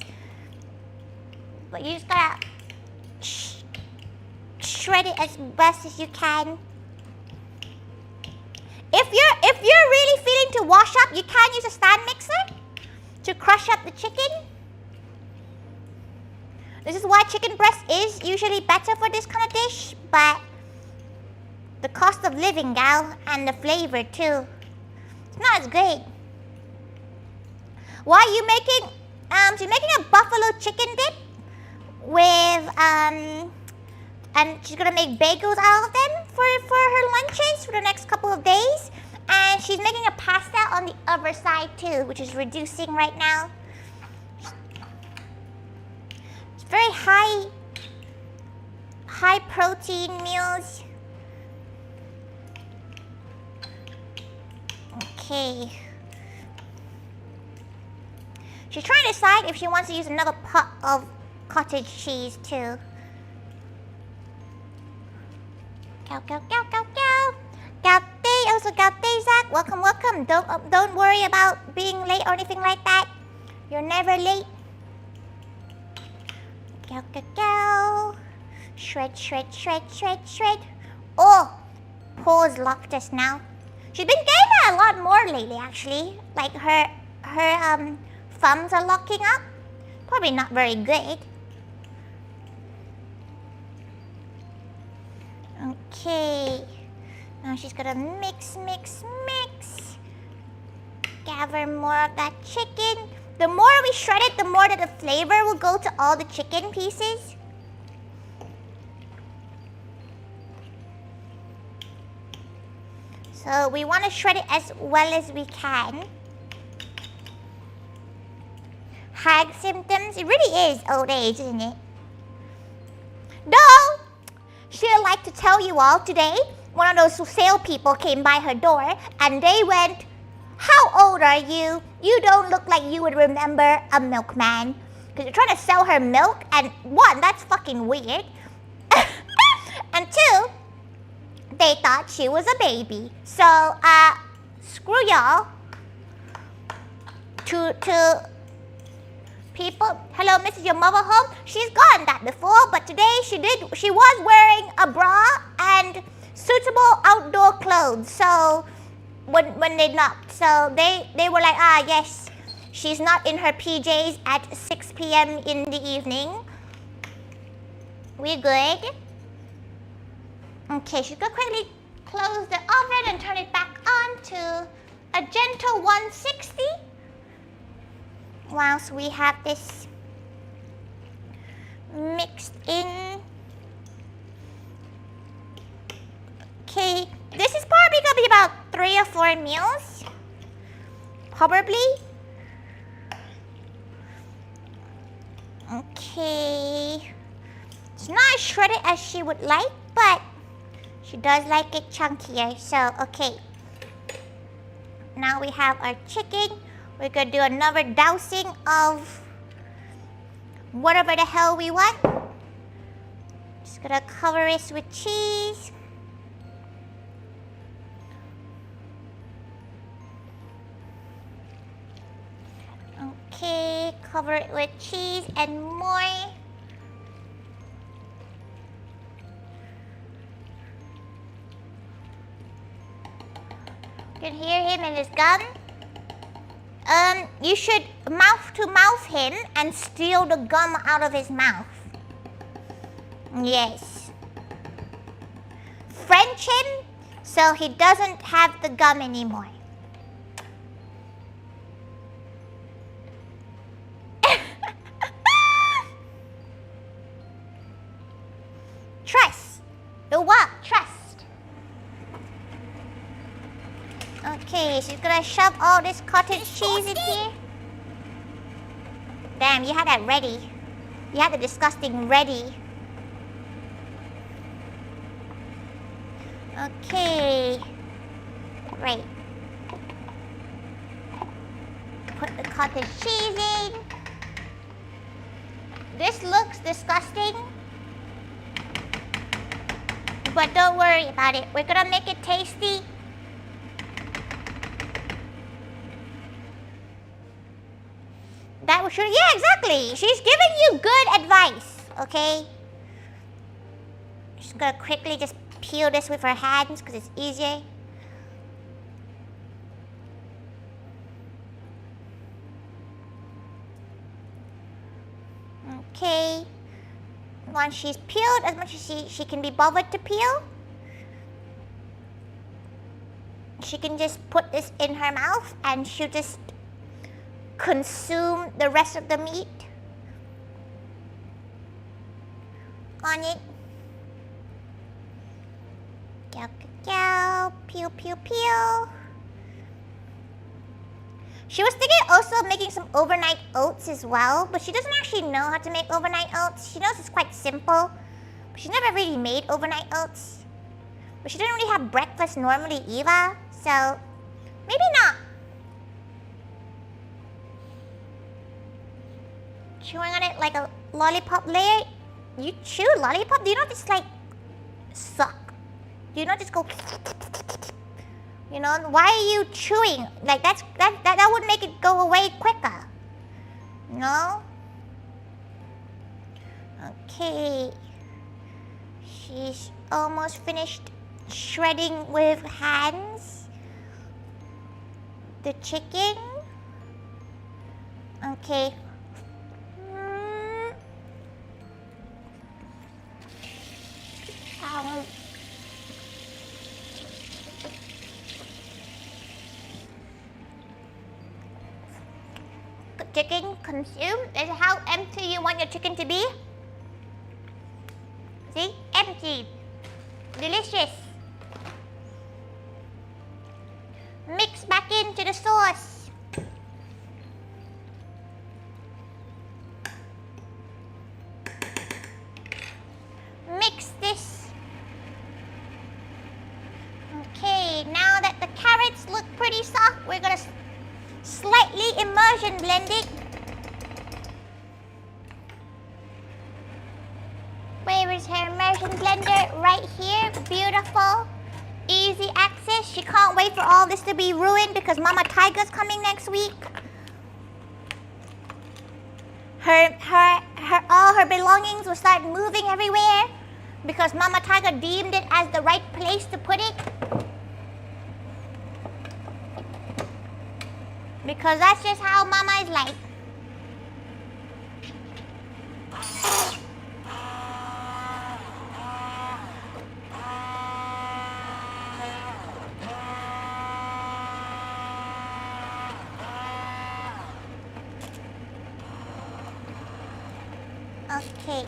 But you just gotta shred it as best as you can. If you're really feeling to wash up, you can use a stand mixer to crush up the chicken. This is why chicken breast is usually better for this kind of dish, but the cost of living, gal, and the flavor too. It's not as great. Why are you making? She's making a buffalo chicken dip with and she's gonna make bagels out of them for her lunches for the next couple of days. And she's making a pasta on the other side too, which is reducing right now. It's very high protein meals. Okay. She's trying to decide if she wants to use another pot of cottage cheese too. Also, Zach. Welcome. Don't worry about being late or anything like that. You're never late. Shred. Oh, Paul's locked us now. She's been getting a lot more lately, actually. Like her thumbs are locking up. Probably not very good. Okay. Now she's gonna mix. Gather more of that chicken. The more we shred it, the more that the flavor will go to all the chicken pieces. So we want to shred it as well as we can. tag symptoms. It really is old age, isn't it? Though, she'd like to tell you all today, one of those sale people came by her door and they went, "How old are you? You don't look like you would remember a milkman." Because you're trying to sell her milk, and one, that's fucking weird. And two, they thought she was a baby. So, screw y'all. To people, hello, Mrs. Your mother home? She's gotten that before, but today she was wearing a bra and suitable outdoor clothes. So, when they knocked, so they were like, yes, she's not in her PJs at 6 p.m. in the evening. We're good. Okay, she's gonna quickly close the oven and turn it back on to a gentle 160. Whilst we have this mixed in. Okay, this is probably gonna be about 3 or 4 meals. Probably. Okay. It's not as shredded as she would like, but she does like it chunkier, so okay. Now we have our chicken. We're gonna do another dousing of whatever the hell we want. Just gonna cover this with cheese. Okay, cover it with cheese and more. You can hear him in his gum. You should mouth to mouth him and steal the gum out of his mouth. Yes. French him so he doesn't have the gum anymore. Trust. The what? Trust. Okay, she's gonna shove all this cottage cheese in here. Damn, you had that ready. You had the disgusting ready. Okay. Great. Put the cottage cheese in. This looks disgusting. But don't worry about it. We're gonna make it tasty. That was sure, yeah, exactly. She's giving you good advice, okay? She's gonna quickly just peel this with her hands because it's easier. Okay. Once she's peeled, as much as she can be bothered to peel, she can just put this in her mouth and she'll just consume the rest of the meat on it. Peel, peel, peel. She was thinking also of making some overnight oats as well, but she doesn't actually know how to make overnight oats. She knows it's quite simple, but she's never really made overnight oats. But she didn't really have breakfast normally either, so maybe not. Chewing on it like a lollipop layer. You chew lollipop? Do you not just like suck? Do you not just go? You know, why are you chewing? Like that would make it go away quicker. No? Okay. She's almost finished shredding with hands the chicken. Okay. Chicken consumed. Is how empty you want your chicken to be. See? Empty. Delicious. Mix back into the sauce. soft. We're gonna slightly immersion blend it. Where is her immersion blender? Right here. Beautiful. Easy access. She can't wait for all this to be ruined because Mama Thaiga's coming next week. All her belongings will start moving everywhere because Mama Thaiga deemed it as the right place to put it. Because that's just how Mama is like. Okay.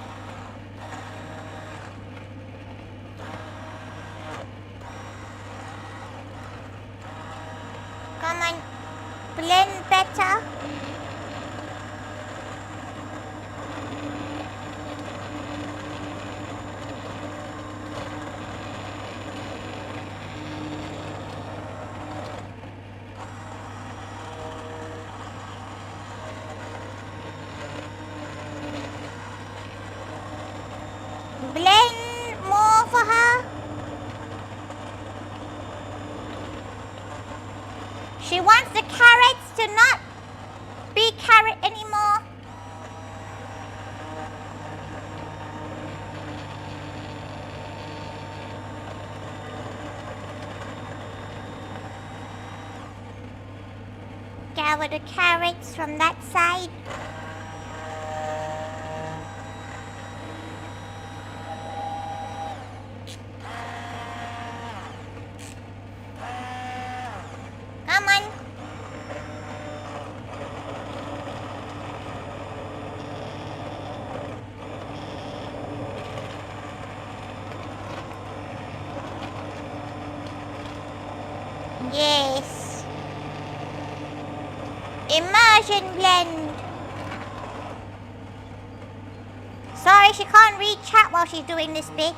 Come on. Blend better. Blend more for her. She wants the carrots to not be carrot anymore. Gather the carrots from that side. Come on. Yes. Immersion blend. Sorry, she can't read chat while she's doing this bit.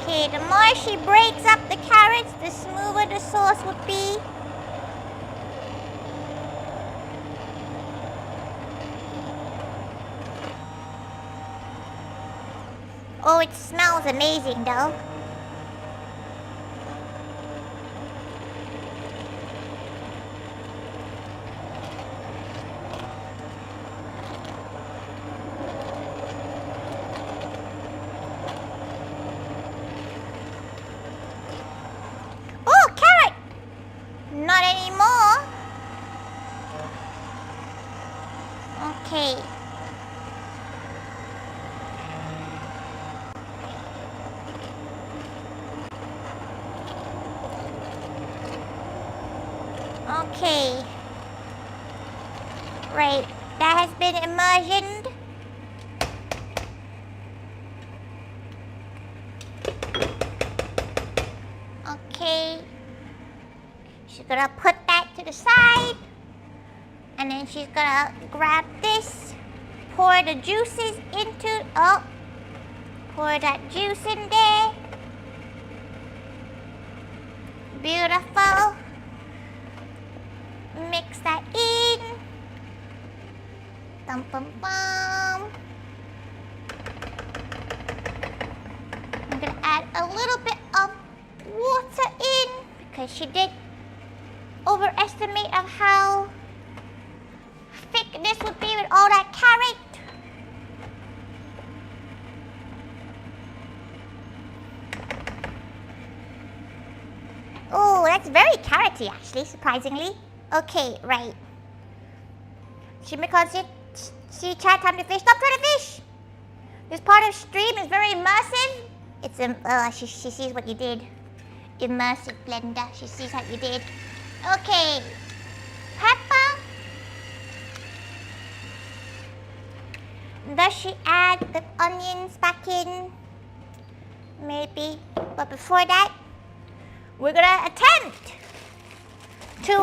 Okay, the more she breaks up the carrots, the smoother the sauce would be. Oh, it smells amazing though. Oh, carrot! Not anymore. Okay. Okay. Right, that has been immersioned. Okay. She's gonna put that to the side. And then she's gonna grab this. Pour the juices into, pour that juice in there. Beautiful. Mix that in. Bum, bum, bum. I'm gonna add a little bit of water in because she did overestimate of how thick this would be with all that carrot. Oh, that's very carroty actually, surprisingly. Okay, right. Because see chat time to fish. Stop trying to fish! This part of stream is very immersive. It's she sees what you did. Immersive blender. She sees what you did. Okay. Pepper. Does she add the onions back in? Maybe. But before that, we're gonna attempt to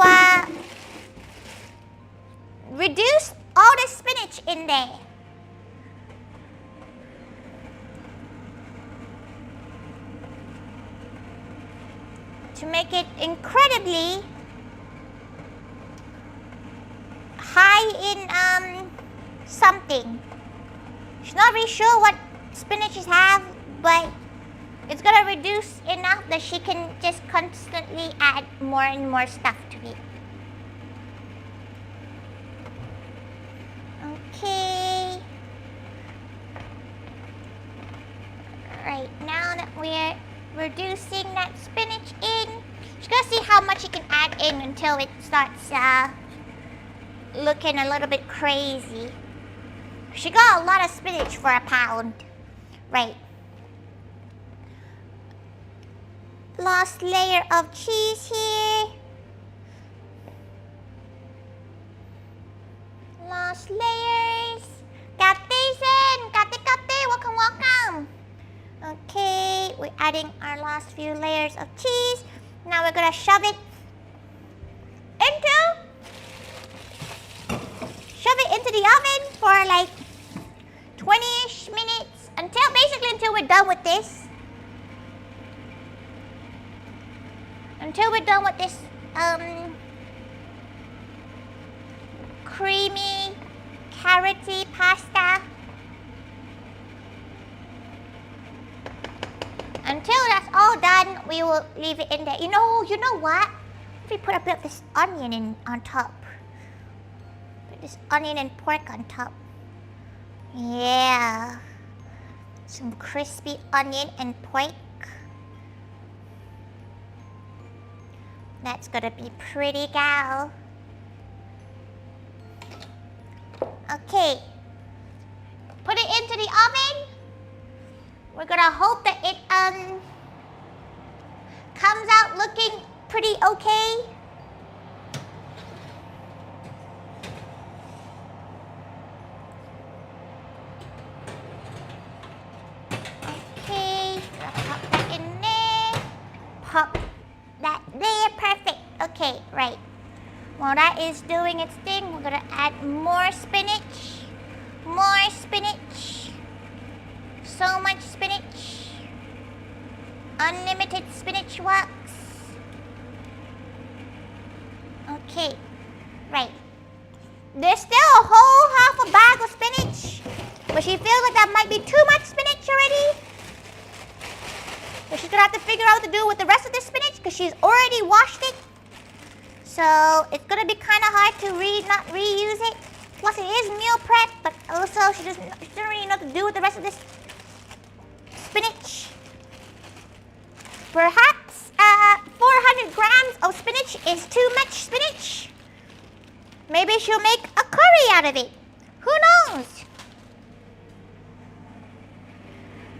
reduce all the spinach in there. To make it incredibly high in something. She's not really sure what spinaches have, but it's gonna reduce enough that she can just constantly add more and more stuff to it. Okay. Right now that we're reducing that spinach in, she's gonna see how much she can add in until it starts looking a little bit crazy. She got a lot of spinach for a pound. Right. Last layer of cheese here. Last layers. Kate, welcome. Okay, we're adding our last few layers of cheese. Now we're gonna shove it into the oven for like 20-ish minutes until we're done with this. Until we're done with this creamy, carroty pasta. Until that's all done, we will leave it in there. You know what? If we put a bit of this onion in on top. Put this onion and pork on top. Yeah. Some crispy onion and pork. That's gonna be pretty, gal. Okay. Put it into the oven. We're gonna hope that it comes out looking pretty okay. Okay, pop that in there. Pop that there, perfect. Okay, right. While that is doing its thing, we're gonna add more spinach. More spinach. So much spinach. Unlimited spinach works. Okay, right. There's still a whole half a bag of spinach, but she feels like that might be too much spinach already. So she's gonna have to figure out what to do with the rest of this spinach because she's already washed it. So it's gonna be kind of hard to not reuse it. Plus it is meal prep, but also she doesn't really know what to do with the rest of this spinach. Perhaps 400 grams of spinach is too much spinach. Maybe she'll make a curry out of it. Who knows?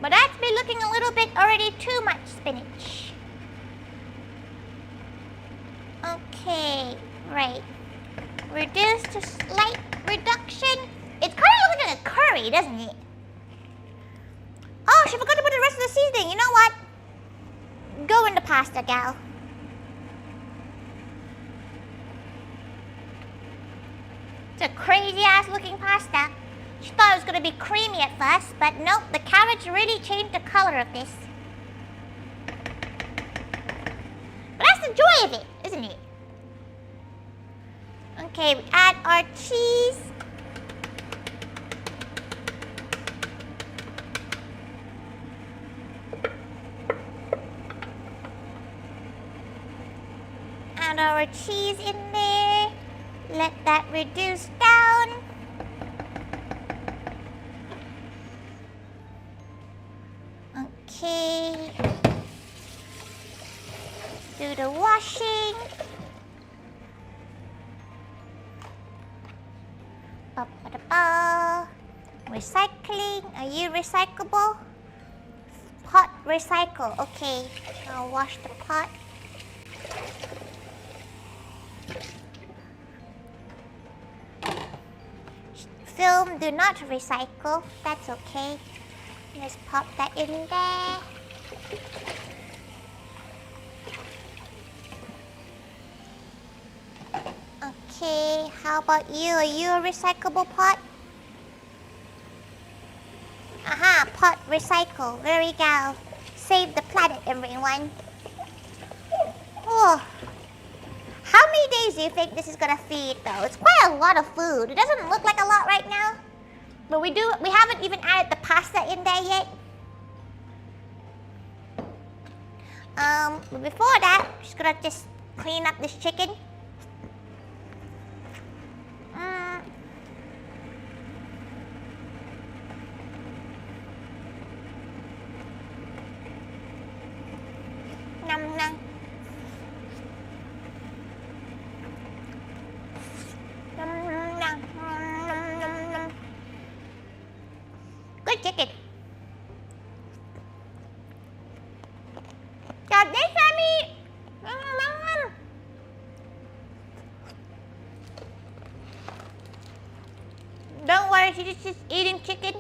But that's been looking a little bit already too much spinach. Okay, right. Reduce to slight reduction. It's kind of looking like a curry, doesn't it? Oh, she forgot to put the rest of the seasoning. You know what? Go in the pasta, gal. It's a crazy ass looking pasta. She thought it was going to be creamy at first, but nope, the carrots really changed the color of this. But that's the joy of it, isn't it? Okay, we add our cheese. Add our cheese in there. Let that reduce down. Okay. Do the washing. Ba-ba-da-ba. Recycling. Are you recyclable? Pot recycle. Okay. I'll wash the pot. Film do not recycle. That's okay. Let's pop that in there. Okay, how about you? Are you a recyclable pot? Aha, pot recycle. There we go. Save the planet, everyone. Oh. How many days do you think this is gonna feed though? It's quite a lot of food. It doesn't look like a lot right now. But we haven't even added the pasta in there yet. But before that, I'm just gonna clean up this chicken. Nom nom. Nom nom nom nom nom nom. Good chicken. Got this, Sammy. Nom nom nom. Don't worry, she's just eating chicken.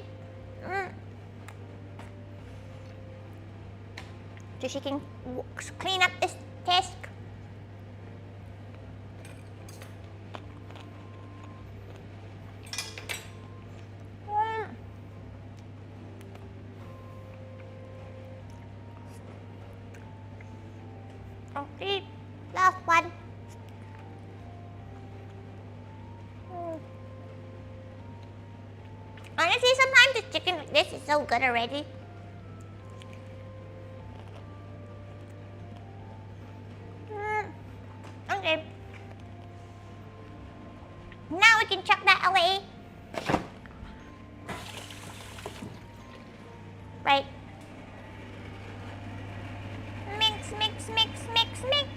So she can clean up this desk. Okay, last one. Honestly, sometimes the chicken like this is so good already. Okay. Now we can chuck that away. Right. Mix, mix, mix, mix, mix.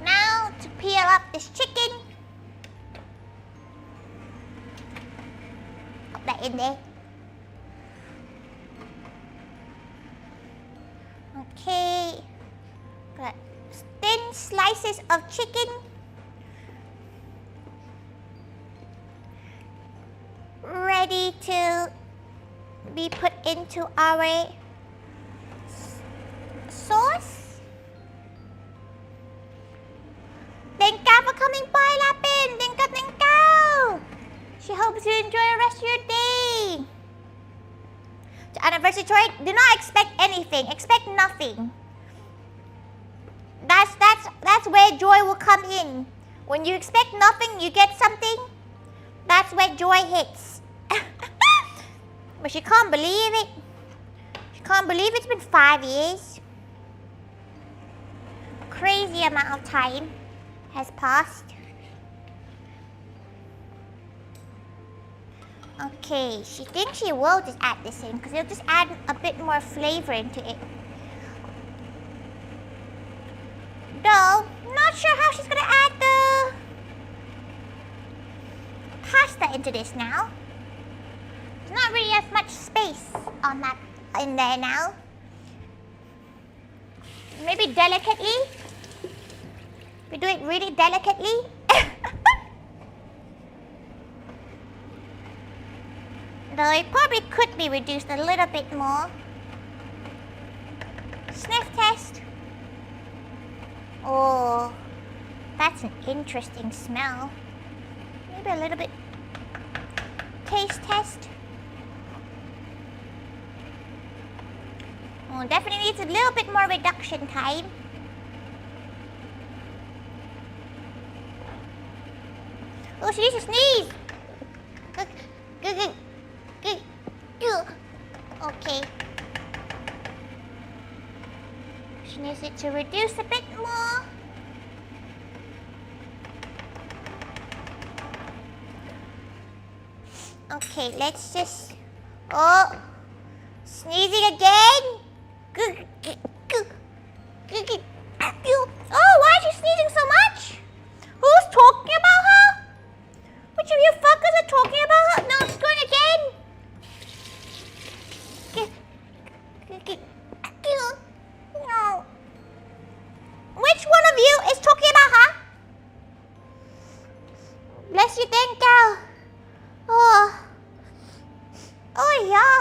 Now to peel up this chicken. Put that in there. Okay. Got thin slices of chicken. Ready to be put into our sauce. Thank you for coming by, Lapin. Thank you, thank you. She hopes you enjoy the rest of your day. To anniversary Tori, do not expect anything. Expect nothing. That's where joy will come in. When you expect nothing, you get something. That's where joy hits. But she can't believe it. She can't believe it's been 5 years. Crazy amount of time has passed. Okay, she thinks she will just add this in because it'll just add a bit more flavor into it. Though, not sure how she's gonna add the pasta into this now. There's not really as much space on that in there now. Maybe delicately. We do it really delicately. Though it probably could be reduced a little bit more. Sniff test. Oh, that's an interesting smell. Maybe a little bit. Taste test. Oh, definitely needs a little bit more reduction time. Oh, she needs to sneeze. Okay. She needs it to reduce a bit more. Okay, let's just... Oh, sneezing again. Oh, why is she sneezing so much? Who's talking about her? Which of you fuckers are talking about her? No, she's going again. No. Which one of you is talking about her? Bless you, thank you. Oh. Oh, yeah.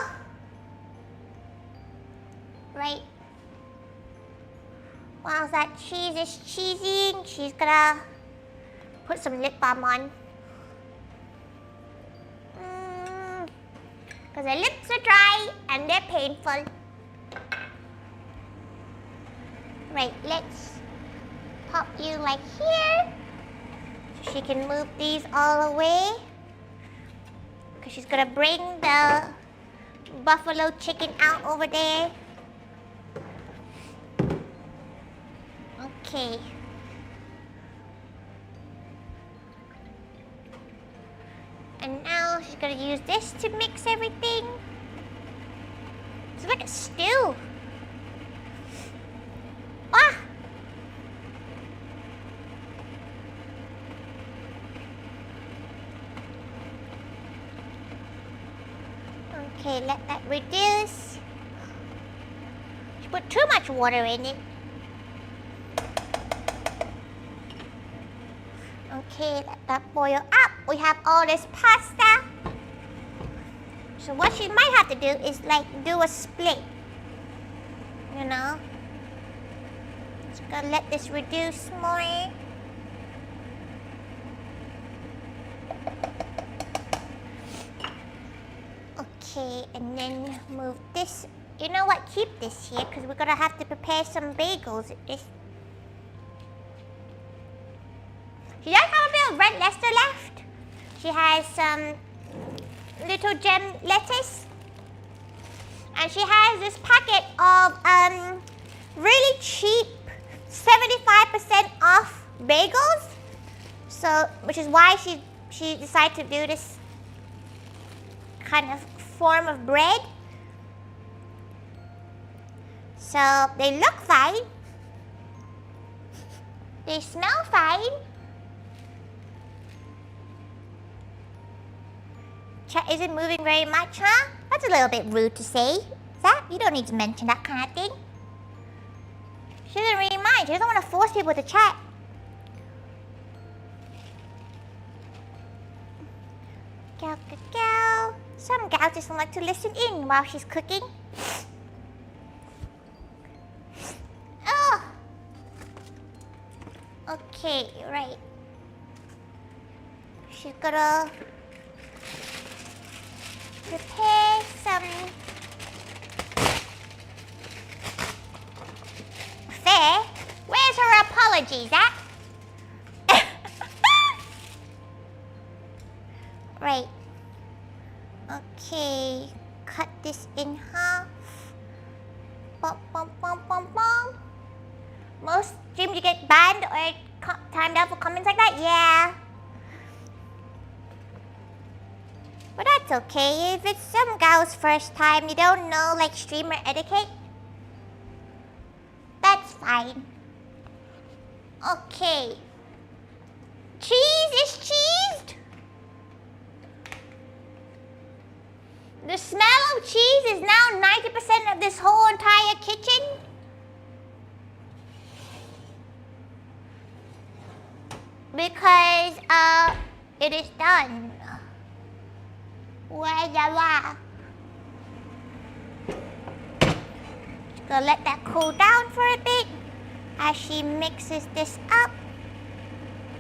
Right. While that cheese is cheesing, she's gonna put some lip balm on. Because her lips are dry and they're painful. Right, let's pop you like here. So she can move these all away. Because she's gonna bring the buffalo chicken out over there. Okay. And now she's gonna use this to mix everything. It's like a stew. Ah! Okay, let that reduce. She put too much water in it. Okay, let that boil up. We have all this pasta. So what she might have to do is like do a split. You know? Just gonna let this reduce more. Okay, and then move this. You know what? Keep this here because we're gonna have to prepare some bagels. She does have a bit of red Leicester left. She has some little gem lettuce. And she has this packet of really cheap 75% off bagels. So, which is why she decided to do this kind of form of bread. So, they look fine. They smell fine. Chat isn't moving very much, huh? That's a little bit rude to say. That you don't need to mention that kind of thing. She doesn't really mind. She doesn't want to force people to chat. Gal, gal, gal. Some gals just like to listen in while she's cooking. Oh. Okay, right. She's gonna prepare some fair. Where's her apologies at? Right. Okay. Cut this in half. Bum, bum, bum, bum, bum. Most streams you get banned or timed out for comments like that? Yeah. But that's okay. If it's some gal's first time, you don't know like streamer etiquette, that's fine. Okay. Cheese is cheesed. The smell of cheese is now 90% of this whole entire kitchen. Because it is done. Just gonna let that cool down for a bit as she mixes this up,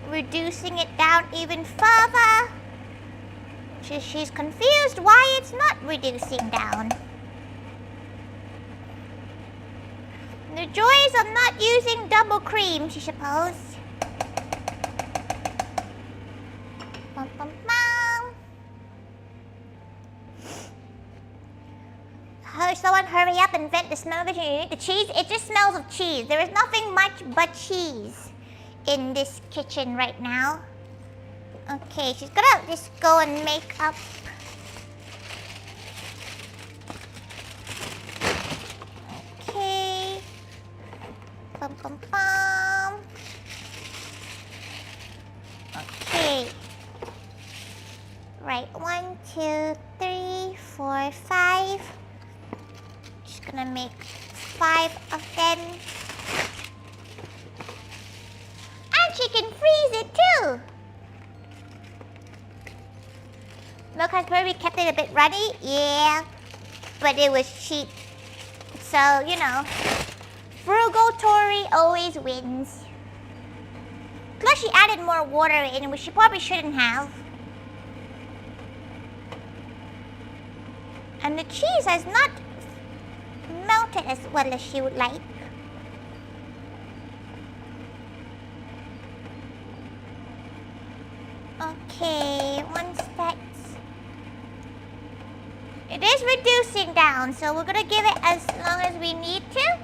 reducing it down even further. She's confused why it's not reducing down. The joys of not using double cream, she suppose. Bum, bum, bum. Someone hurry up and vent the smell of it. The cheese, it just smells of cheese. There is nothing much but cheese in this kitchen right now. Okay, she's gonna just go and make up. Okay. Bum, bum, bum. Okay. Right, 1, 2, 3, 4, 5. Just gonna make 5 of them. And she can freeze it too. Milk has probably kept it a bit runny, yeah, but it was cheap, so you know, Frugal Tori always wins. Plus she added more water in, which she probably shouldn't have. And the cheese has not melted as well as she would like. Okay, once that's... It is reducing down, so we're gonna give it as long as we need to.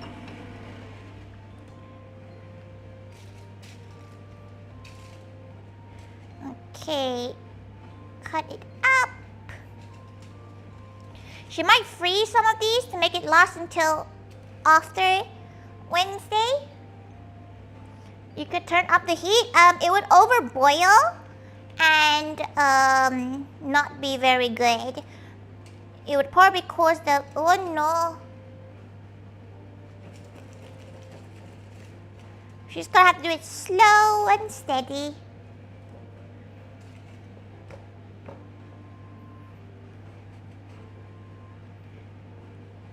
Okay, cut it up. She might freeze some of these to make it last until after Wednesday. You could turn up the heat. It would overboil and not be very good. It would probably cause the... Oh no. She's gonna have to do it slow and steady.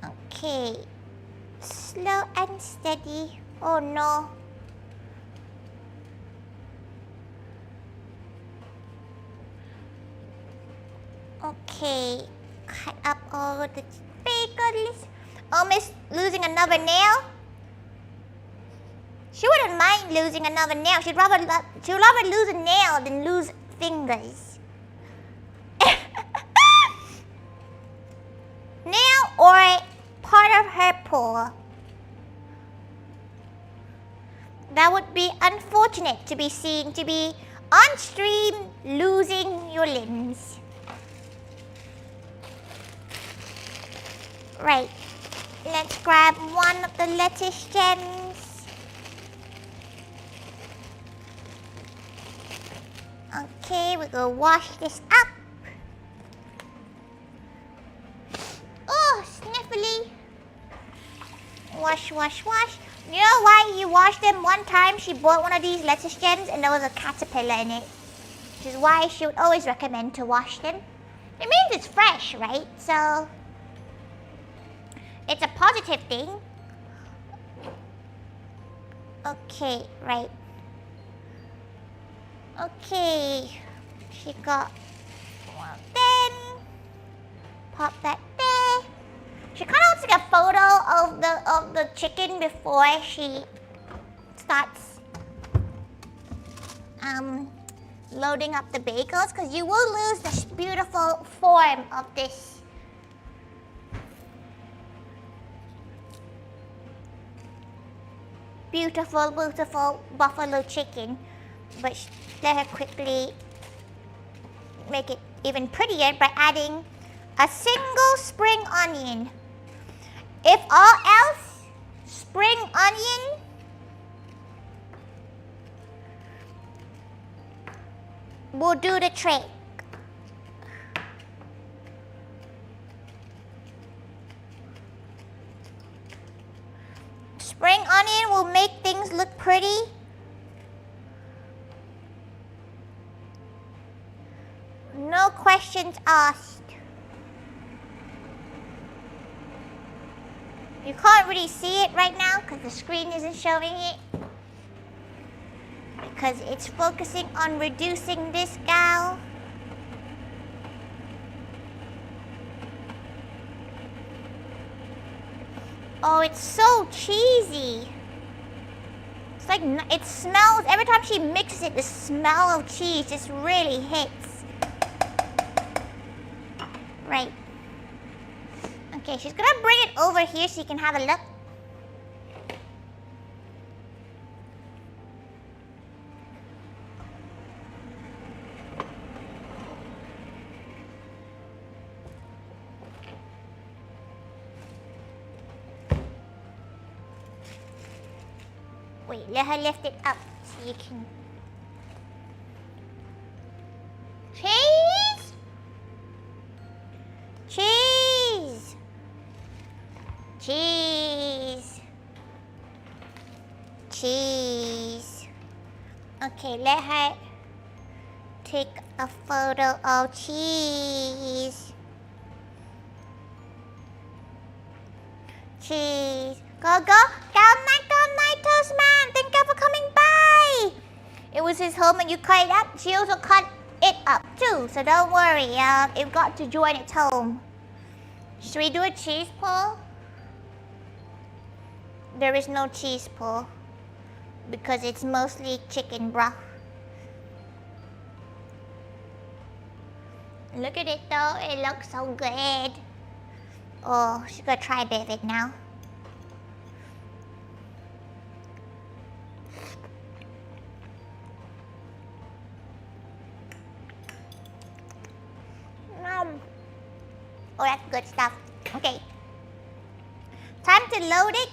Okay. Slow and steady. Oh no. Okay. Cut up all the bagels. Almost losing another nail. She wouldn't mind losing another nail. She'd rather lose a nail than lose fingers. Nail or part of her paw. That would be unfortunate to be seen, to be on stream losing your limbs. Right. Let's grab one of the lettuce gems. Okay, we're gonna wash this up. Oh, sniffly. Wash, wash, wash. You know why you washed them? One time she bought one of these lettuce gems and there was a caterpillar in it. Which is why she would always recommend to wash them. It means it's fresh, right? So it's a positive thing. Okay, right. Okay. She got one then. Pop that there. She kind of looks like a photo of the chicken before she starts loading up the bagels, because you will lose this beautiful form of this. Beautiful, beautiful buffalo chicken. But let her quickly make it even prettier by adding a single spring onion. If all else, spring onion will do the trick. Spring onion will make things look pretty. No questions asked. You can't really see it right now because the screen isn't showing it. Because it's focusing on reducing this gal. Oh, it's so cheesy. It's like, it smells, every time she mixes it, the smell of cheese just really hits. Right. Okay, she's gonna bring it over here so you can have a look. Wait, let her lift it up so you can... Cheese! Cheese! Cheese! Cheese! Okay, let her take a photo of cheese. Cheese. Go, go! Down my It was his home and you cut it up. She also cut it up too, so don't worry. It got to join its home. Should we do a cheese pull? There is no cheese pull because it's mostly chicken broth. Look at it though, it looks so good. Oh, she's gonna try a bit of it now. Oh, that's good stuff. Okay. Time to load it.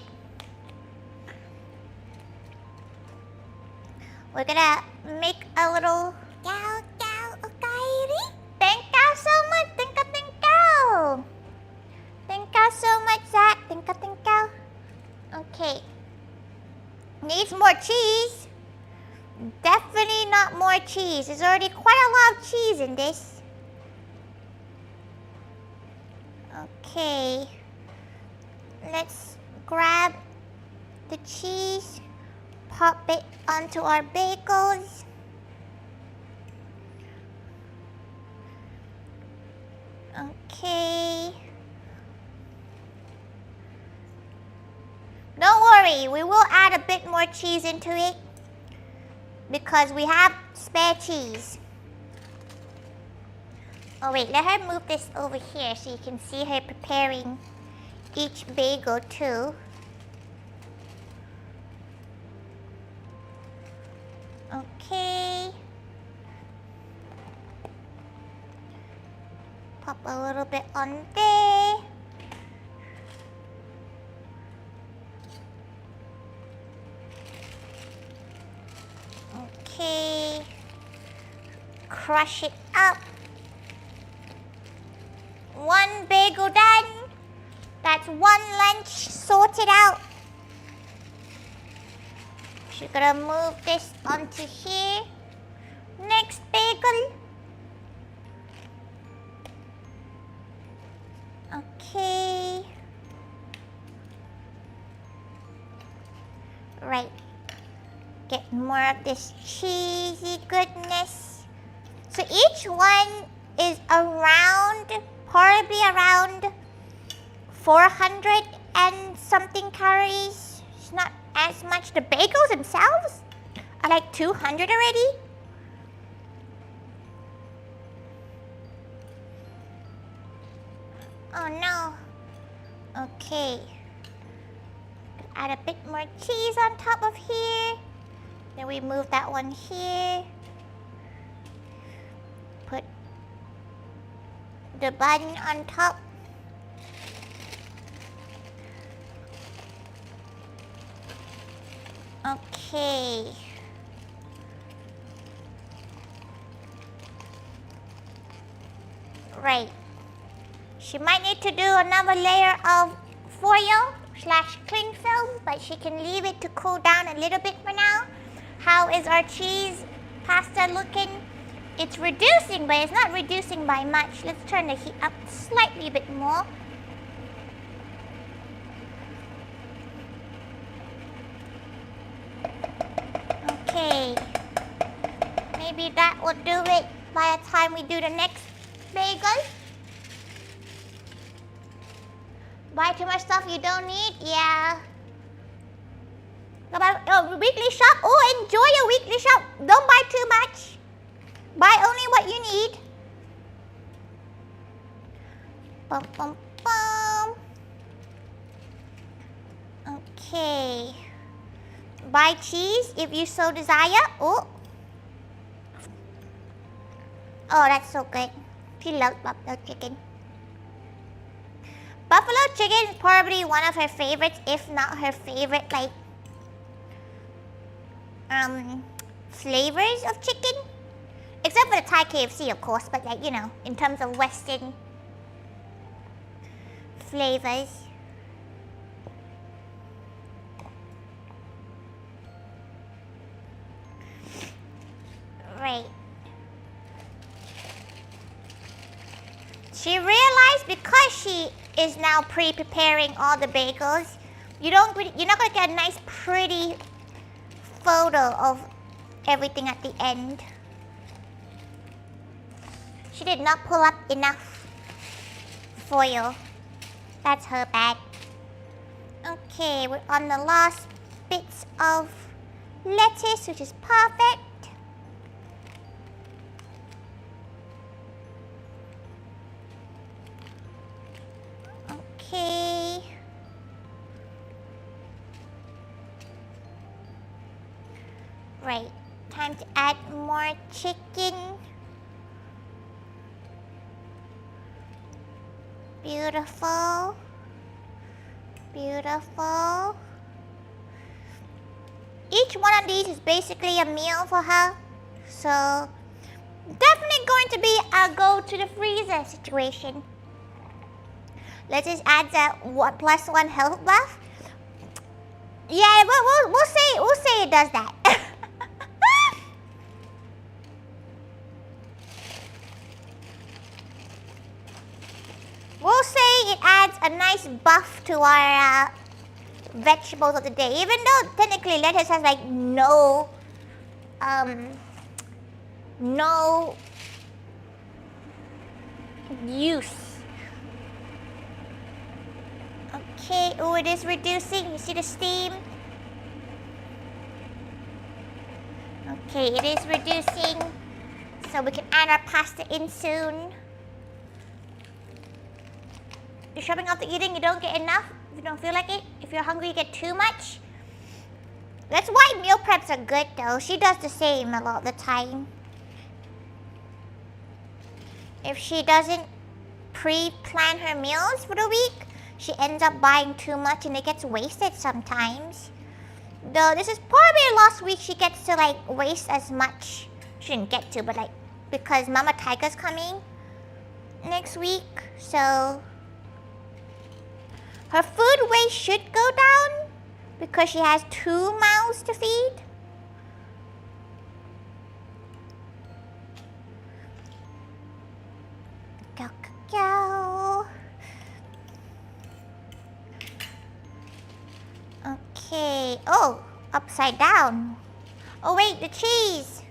We're gonna make a little okay. Thank you so much. Thank you. Thank you so much, Zach. Thank you. Okay. Needs more cheese. Definitely not more cheese. There's already quite a lot of cheese in this. Okay. Let's grab the cheese, pop it onto our bagels. Okay. Don't worry, we will add a bit more cheese into it because we have spare cheese. Oh wait, let her move this over here so you can see her preparing each bagel too. Okay. Pop a little bit on there. Okay. Crush it up. One bagel done. That's one lunch sorted out. She's gonna move this onto here. Next bagel. Okay. Right. Get more of this cheesy goodness. So each one is probably around 400 and something calories. It's not as much. The bagels themselves are like 200 already. Oh no. Okay. Add a bit more cheese on top of here. Then we move that one here. Put the bun on top. Okay. Right. She might need to do another layer of foil / cling film, but she can leave it to cool down a little bit for now. How is our cheese pasta looking? It's reducing, but it's not reducing by much. Let's turn the heat up slightly bit more. Okay. Maybe that will do it by the time we do the next bagel. Buy too much stuff you don't need? Yeah. Weekly shop? Oh, enjoy your weekly shop. Don't buy too much. Buy only what you need. Bum, bum, bum. Okay. Buy cheese if you so desire. Oh. Oh, that's so good. She loves buffalo chicken. Buffalo chicken is probably one of her favorites, if not her favorite, flavors of chicken. Except for the Thai KFC, of course, but in terms of Western flavors. Right. She realized because she is now pre-preparing all the bagels, you're not going to get a nice pretty photo of everything at the end. She did not pull up enough foil. That's her bad. Okay, we're on the last bits of lettuce, which is perfect. Okay. Right, time to add more chicken. Beautiful. Beautiful. Each one of these is basically a meal for her. So, definitely going to be a go to the freezer situation. Let's just add that +1 health buff. Yeah, we'll say it does that. We'll say it adds a nice buff to our vegetables of the day. Even though technically lettuce has like no use. Okay, oh, it is reducing. You see the steam? Okay, it is reducing. So we can add our pasta in soon. You're shoving off the eating, you don't get enough. If you don't feel like it, if you're hungry, you get too much. That's why meal preps are good though. She does the same a lot of the time. If she doesn't pre-plan her meals for the week, she ends up buying too much and it gets wasted sometimes. Though this is probably the last week she gets to like waste as much. She didn't get to, but like because Mama Thaiga's coming next week, so her food waste should go down because she has 2 mouths to feed. Go, go, go. Okay. Oh, upside down. Oh wait, the cheese.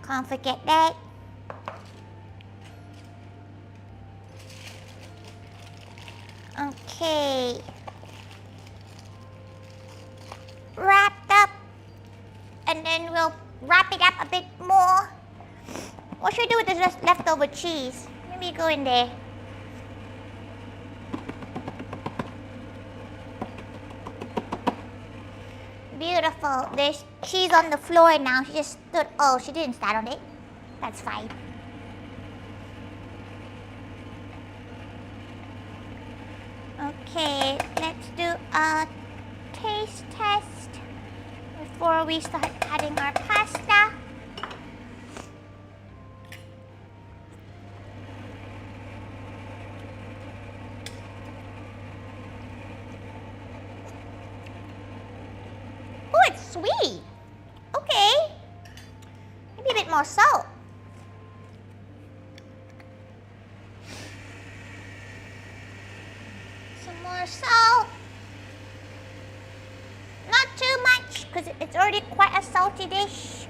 Can't forget that. Okay. Wrapped up. And then we'll wrap it up a bit more. What should we do with this leftover cheese? Maybe go in there. Beautiful. There's cheese on the floor now. She just stood. Oh, she didn't stand on it. That's fine. Okay, let's do a taste test before we start adding our pasta. Oh, it's sweet. Okay. Maybe a bit more salt. More salt. Not too much because it's already quite a salty dish.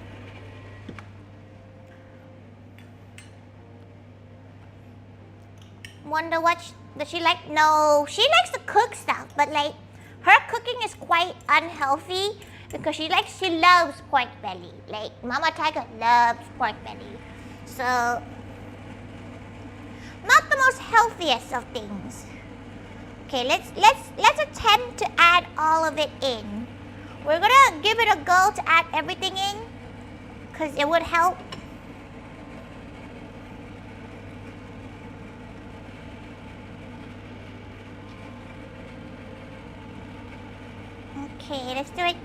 Wonder what does she like? No, she likes to cook stuff, but like her cooking is quite unhealthy because she loves pork belly. Like Mama Thaiga loves pork belly, so not the most healthiest of things. Okay, let's attempt to add all of it in. We're gonna give it a go to add everything in because it would help. Okay, let's do it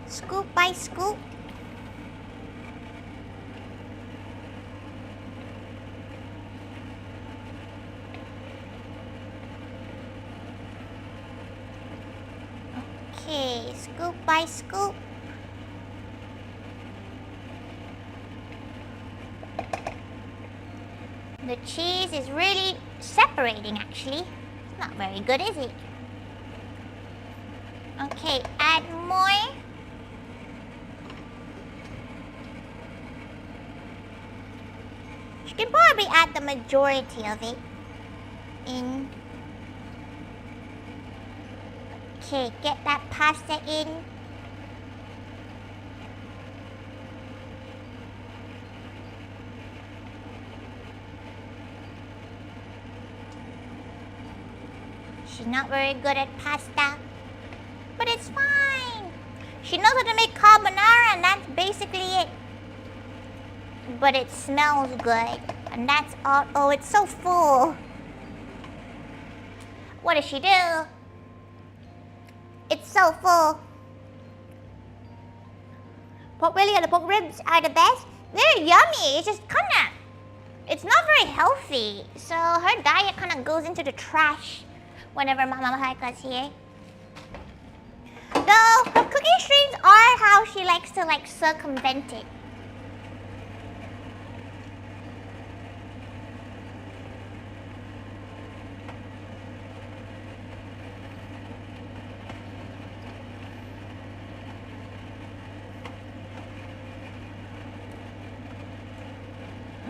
scoop by scoop. Okay, scoop by scoop. The cheese is really separating actually. It's not very good, is it? Okay, add more. can probably add the majority of it in. Okay, get that pasta in. She's not very good at pasta, but it's fine. She knows how to make carbonara and that's basically it. But it smells good, and that's all. Oh, it's so full. What does she do? It's so full. Pork belly and the pork ribs are the best. They're yummy. It's just kinda, it's not very healthy. So her diet kinda goes into the trash whenever Mama Thaiga's here. Though her cooking streams are how she likes to circumvent it.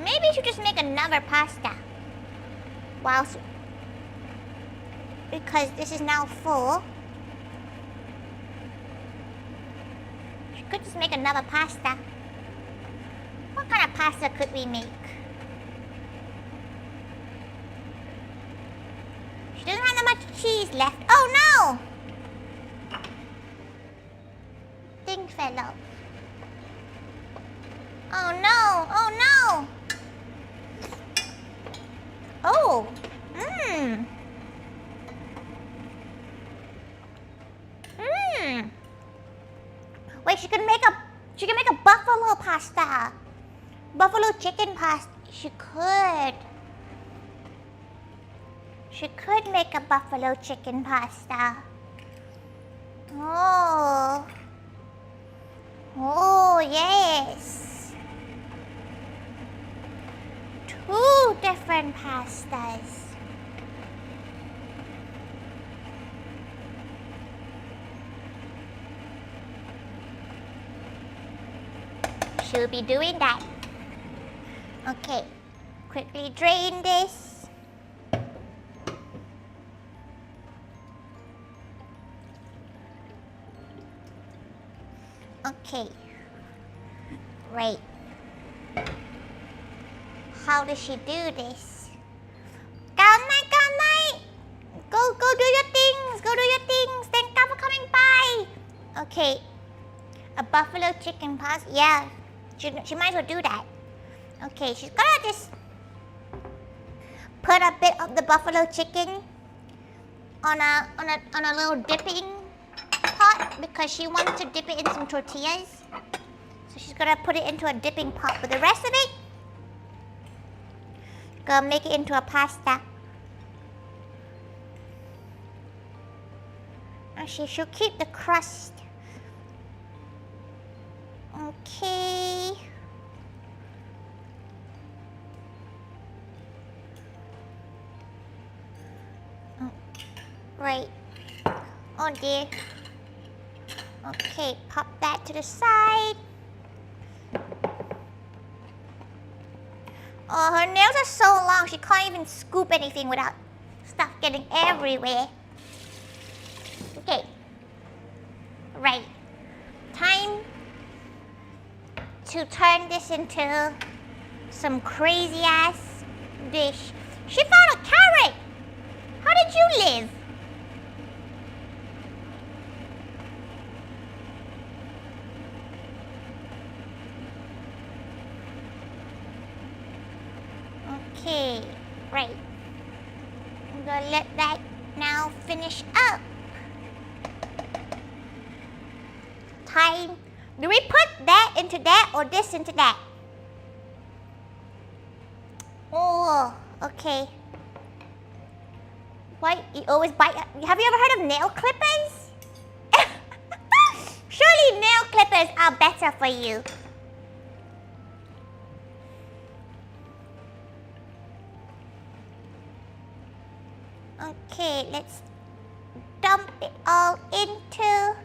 Maybe you should just make another pasta. Because this is now full. You could just make another pasta. What kind of pasta could we make? She doesn't have that much cheese left. Oh no! Thing fell off. Oh no! Oh no! Oh! Mmm! Mmm! Wait, she can make a buffalo pasta. Buffalo chicken pasta. She could make a buffalo chicken pasta. Oh. Oh, yes. 2 different pastas. She'll be doing that. Okay, quickly drain this. Okay, right. How does she do this? Night. Go do your things. Go do your things. Thank you for coming by. Okay, a buffalo chicken pasta. Yeah, she might as well do that. Okay, she's gonna just put a bit of the buffalo chicken on a little dipping pot because she wants to dip it in some tortillas. So she's gonna put it into a dipping pot, but the rest of it, gonna make it into a pasta. And she'll keep the crust. Okay. Right. Oh dear. Okay, pop that to the side. Oh, her nails are so long, she can't even scoop anything without stuff getting everywhere. Okay. Right. Time to turn this into some crazy ass dish. She found a carrot! How did you live? Okay, right. I'm gonna let that now finish up. Time. Do we put that into that or this into that? Oh, okay. Why you always bite? Have you ever heard of nail clippers? Surely nail clippers are better for you. Okay, let's dump it all into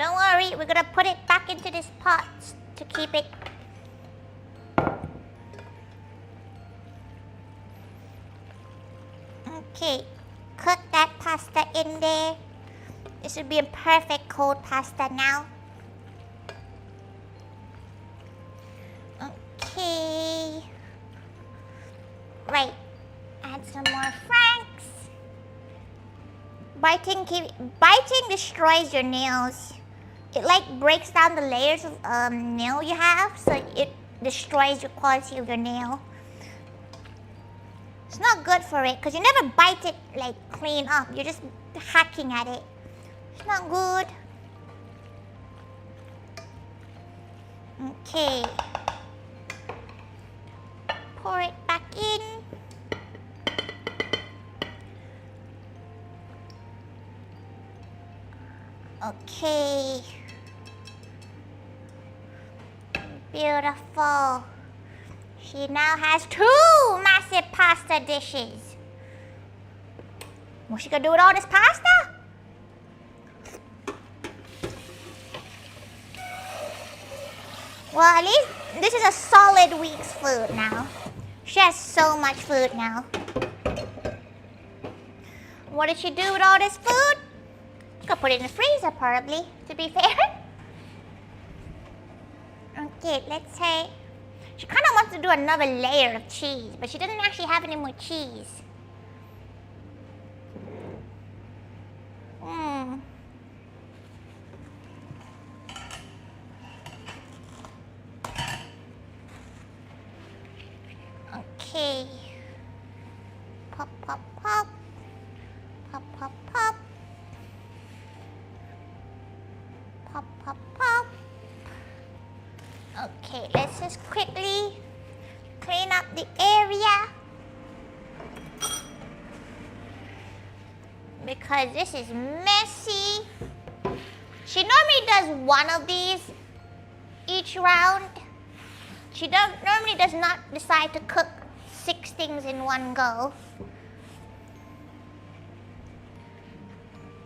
Don't worry, we're gonna put it back into this pot to keep it. Okay, cook that pasta in there. This would be a perfect cold pasta now. Okay. Right. Add some more franks. Biting destroys your nails. It like breaks down the layers of nail you have, so it destroys your quality of your nail. It's not good for it because you never bite it like clean up. You're just hacking at it. It's not good. Okay. Pour it back in. Okay. Beautiful. She now has 2 massive pasta dishes. What's she gonna do with all this pasta? Well, at least this is a solid week's food now. She has so much food now. What did she do with all this food? Go put it in the freezer, probably, to be fair. Okay, let's say she kind of wants to do another layer of cheese, but she doesn't actually have any more cheese. Okay. Pop, pop, pop. Pop, pop, pop. Pop, pop, pop. Okay, let's just quickly clean up the area. Because this is messy. She normally does one of these each round. She normally does not decide to cook 6 things in one go.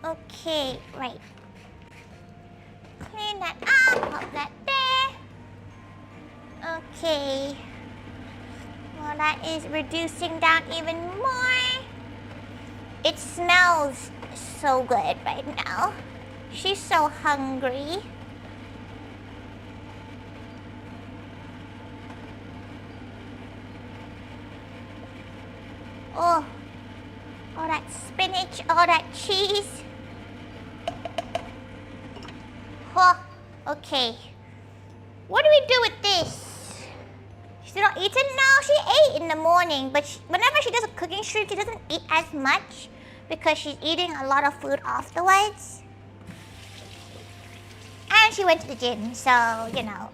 Okay, right. Clean that up, pop that there. Okay. Well, that is reducing down even more. It smells so good right now. She's so hungry. Oh, all that spinach, all that cheese. Oh, okay. What do we do with this? She's not eating? No, she ate in the morning, but whenever she does a cooking stream, she doesn't eat as much because she's eating a lot of food afterwards. And she went to the gym, so, you know.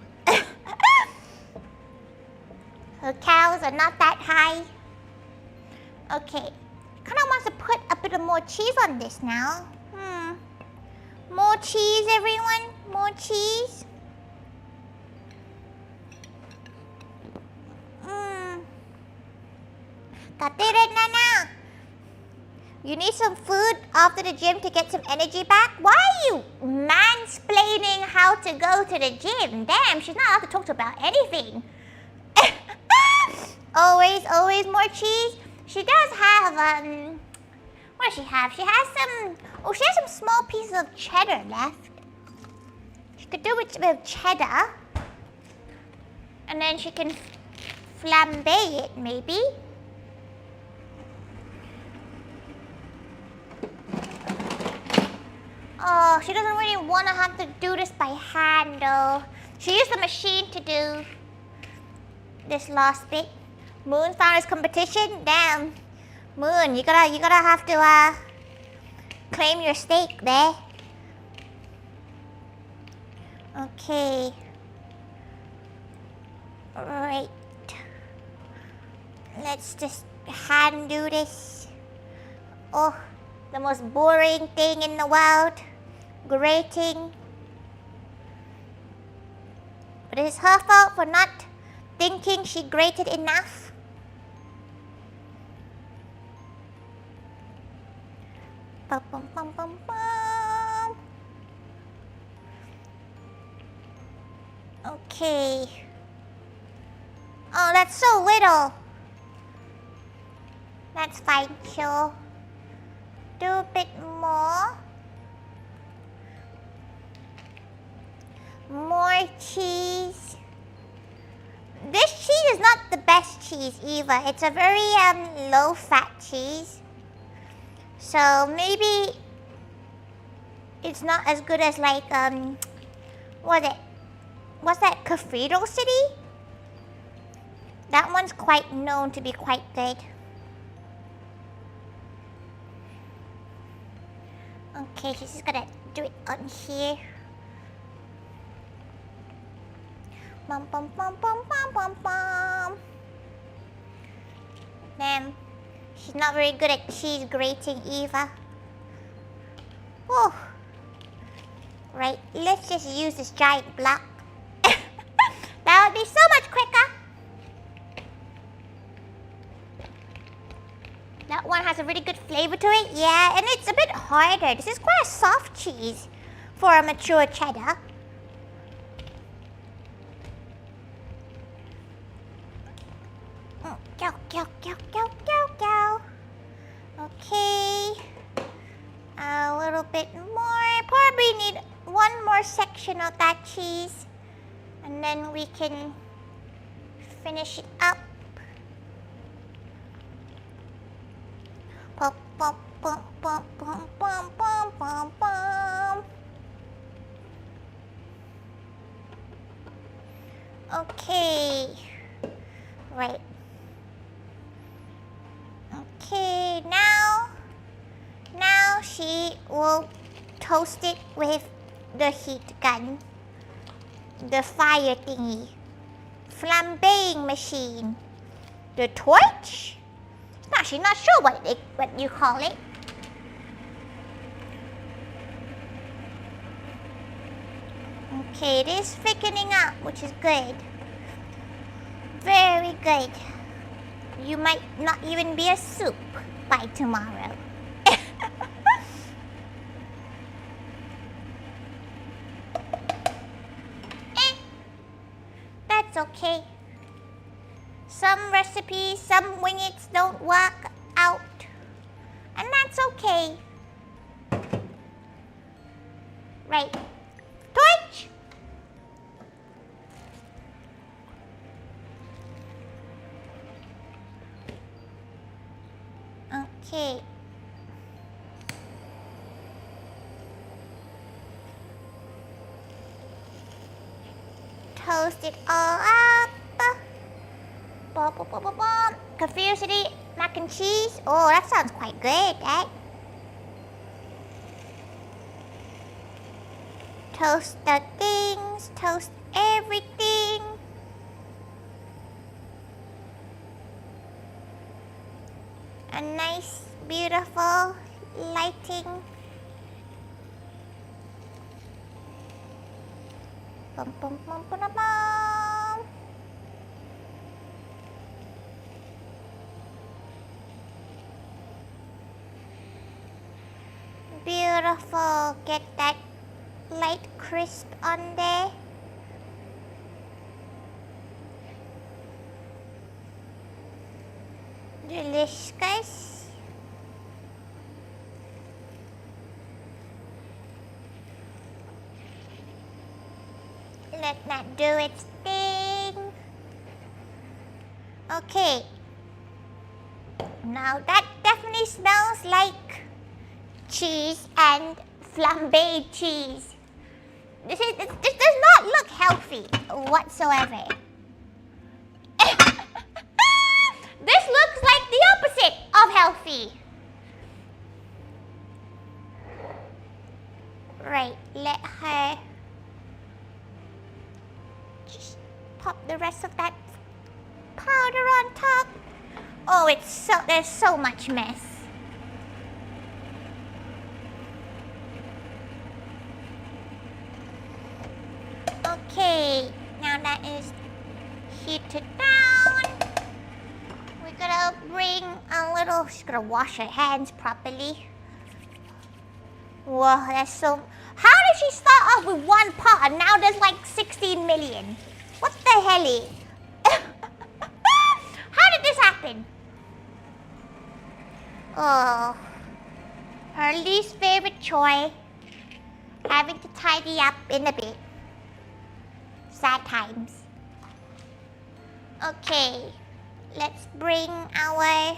Her cows are not that high. Okay, kind of wants to put a bit of more cheese on this now. More cheese, everyone. More cheese. Nana. You need some food after the gym to get some energy back? Why are you mansplaining how to go to the gym? Damn, she's not allowed to talk about anything. Always more cheese. She does have, what does she have? She has some small pieces of cheddar left. She could do it with cheddar. And then she can flambe it, maybe. Oh, she doesn't really want to have to do this by hand, though. She used the machine to do this last bit. Moon Founders competition? Damn. Moon, you gotta have to claim your stake there. Okay. Alright. Let's just hand do this. Oh, the most boring thing in the world. Grating. But it's her fault for not thinking she grated enough. Bum, bum, bum, bum, bum. Okay. Oh, that's so little. That's fine, so do a bit more. More cheese. This cheese is not the best cheese either. It's a very low-fat cheese. So maybe it's not as good as like what's that, Cathedral City? That one's quite known to be quite good. Okay, she's just gonna do it on here. Bum bum bum bum bum bum bum. Damn, she's not very good at cheese grating either. Whew. Right, let's just use this giant block. That would be so much quicker. That one has a really good flavor to it, yeah, and it's a bit harder. This is quite a soft cheese for a mature cheddar. Go, go, go, go, go, go. Okay. A little bit more. Probably need one more section of that cheese. And then we can finish it up. Bum, bum, bum, bum, bum, bum, bum, bum, bum. Okay. Right. Okay, now she will toast it with the heat gun, the fire thingy, flambeing machine, the torch. She's not sure what you call it. Okay, it is thickening up, which is good. Very good. You might not even be a soup by tomorrow. That's okay. Some recipes, some wingits don't work out. And that's okay. Right. Torch! Okay. Toast it all up. Bum, bum, bum, bum, bum. Cathedral City mac and cheese. Oh, that sounds quite good, right? Toast the things. Toast everything. A nice, beautiful lighting. Bum, bum, bum, bum, bum, bum. Beautiful. Get that light crisp on there. Delicious. Let that do its thing. Okay. Now that definitely smells like cheese and flambéed cheese. This does not look healthy whatsoever. This looks like the opposite of healthy. Right, let her just pop the rest of that powder on top. Oh, there's so much mess. Okay, now that is heated down. We're gonna bring a little, she's gonna wash her hands properly. Whoa, that's so, How did she start off with one pot and now there's like 16 million? What the hell? How did this happen? Oh, her least favorite chore. Having to tidy up in a bit. Sad times. Okay, let's bring our...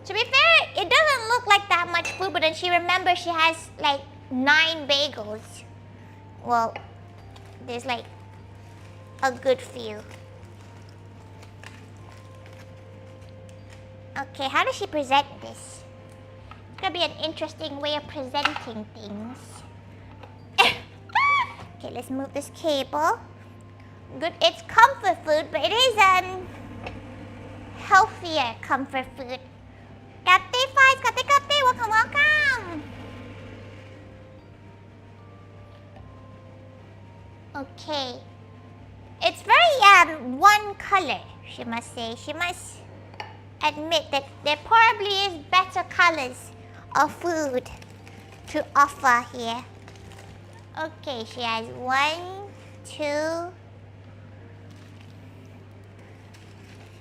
To be fair, it doesn't look like that much food, but then she remembers she has like 9 bagels. Well, there's like a good few. Okay, how does she present this? It's gonna be an interesting way of presenting things. Okay, let's move this cable. Good, it's comfort food, but it is healthier comfort food. Kate Fives, Kate, welcome, welcome. Okay, it's very one color. She must say. She must admit that there probably is better colors of food to offer here. Okay, she has 1, 2,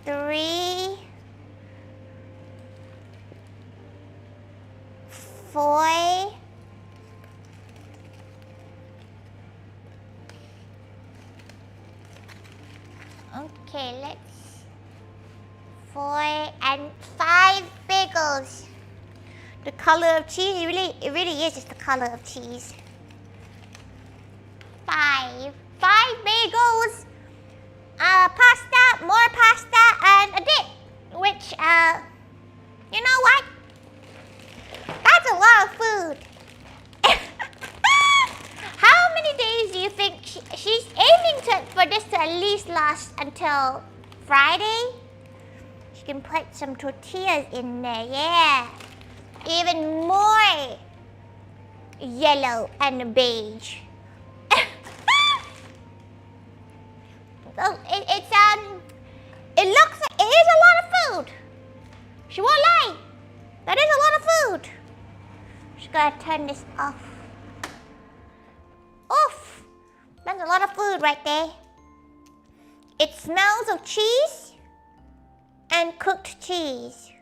3, 4. Okay, let's 4 and 5 bagels. The color of cheese, it really is just the color of cheese. 5 bagels, pasta, more pasta, and a dip. Which, you know what? That's a lot of food. How many days do you think she's aiming for this to at least last until Friday? She can put some tortillas in there, yeah. Even more yellow and beige. So it looks like it is a lot of food. She won't lie. That is a lot of food. Just gotta turn this off. Oof. That's a lot of food right there. It smells of cheese and cooked cheese.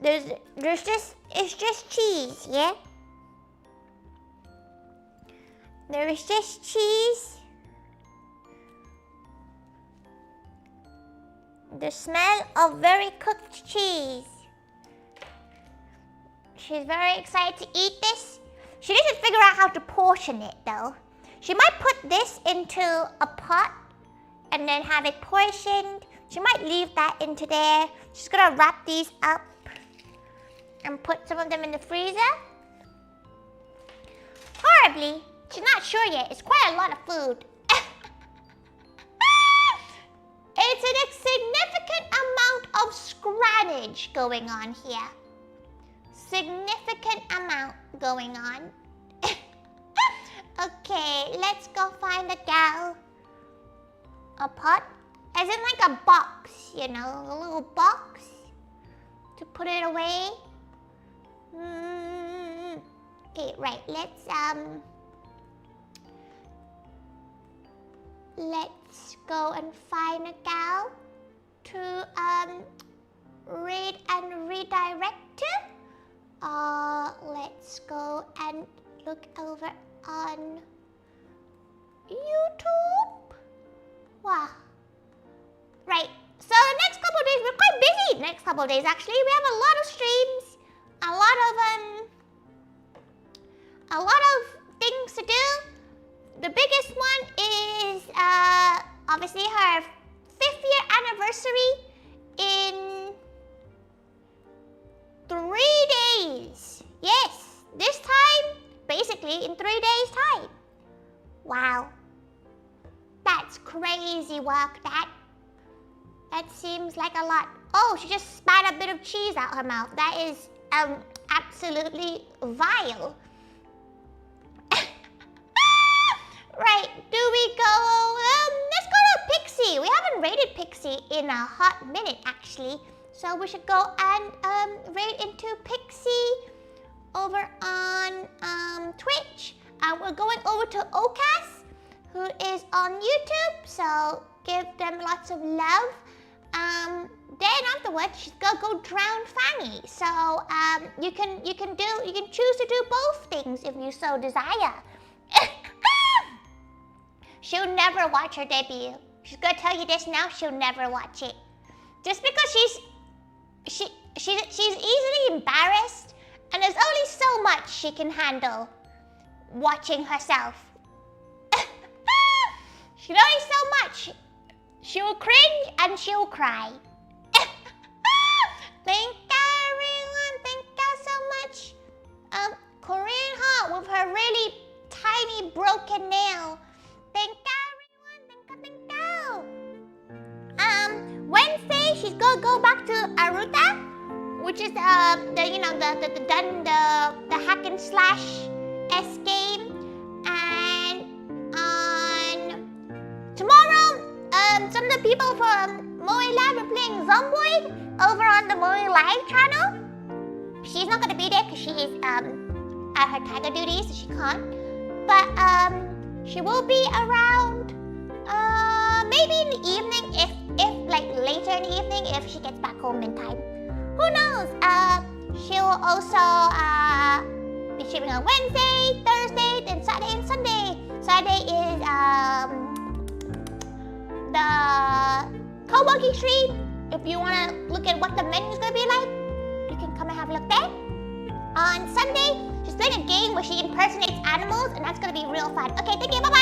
It's just cheese, yeah? There is just cheese. The smell of very cooked cheese. She's very excited to eat this. She needs to figure out how to portion it though. She might put this into a pot and then have it portioned. She might leave that into there. She's gonna wrap these up and put some of them in the freezer. Horribly. She's not sure yet. It's quite a lot of food. It's a significant amount of scrannage going on here. Significant amount going on. Okay, let's go find a gal. A pot? As in like a box, you know, a little box to put it away. Okay, right, let's go and find a gal to read and redirect to. Let's go and look over on YouTube. Wow. Right, so the next couple of days, we're quite busy the next couple of days actually. We have a lot of streams, a lot of things to do. The biggest one is obviously her 5th year anniversary in 3 days. Yes, this time, basically in 3 days' time. Wow. That's crazy work, that seems like a lot. Oh, she just spat a bit of cheese out her mouth. That is absolutely vile. Right, do we go, let's go to Pixie. We haven't raided Pixie in a hot minute, actually. So we should go and raid into Pixie. over on Twitch. We're going over to Ocas, who is on YouTube, so give them lots of love. Then afterwards, she's gonna go drown Fanny. So you can choose to do both things if you so desire. She'll never watch her debut. She's gonna tell you this now. She'll never watch it, just because she's easily embarrassed, and there's only so much she can handle watching herself. She only so much. She'll cringe and she'll cry. Thank you, everyone. Thank you so much. Korean Heart with her really tiny broken nail. Thank you, everyone. Thank you. Wednesday, she's gonna go back to Aruta, which is the hack and slash S game. And on tomorrow, some of the people from Moe Lab are playing Zomboid over on the Moe Live channel. She's not gonna be there because she is at her Taiga duties, so she can't. But she will be around maybe in the evening, if like later in the evening, if she gets back home in time. Who knows? She'll also be streaming on Wednesday, Thursday, then Saturday and Sunday. Saturday is the co-working stream. If you want to look at what the menu is going to be like, you can come and have a look there. On Sunday, she's playing a game where she impersonates animals, and that's going to be real fun. Okay, thank you, bye-bye.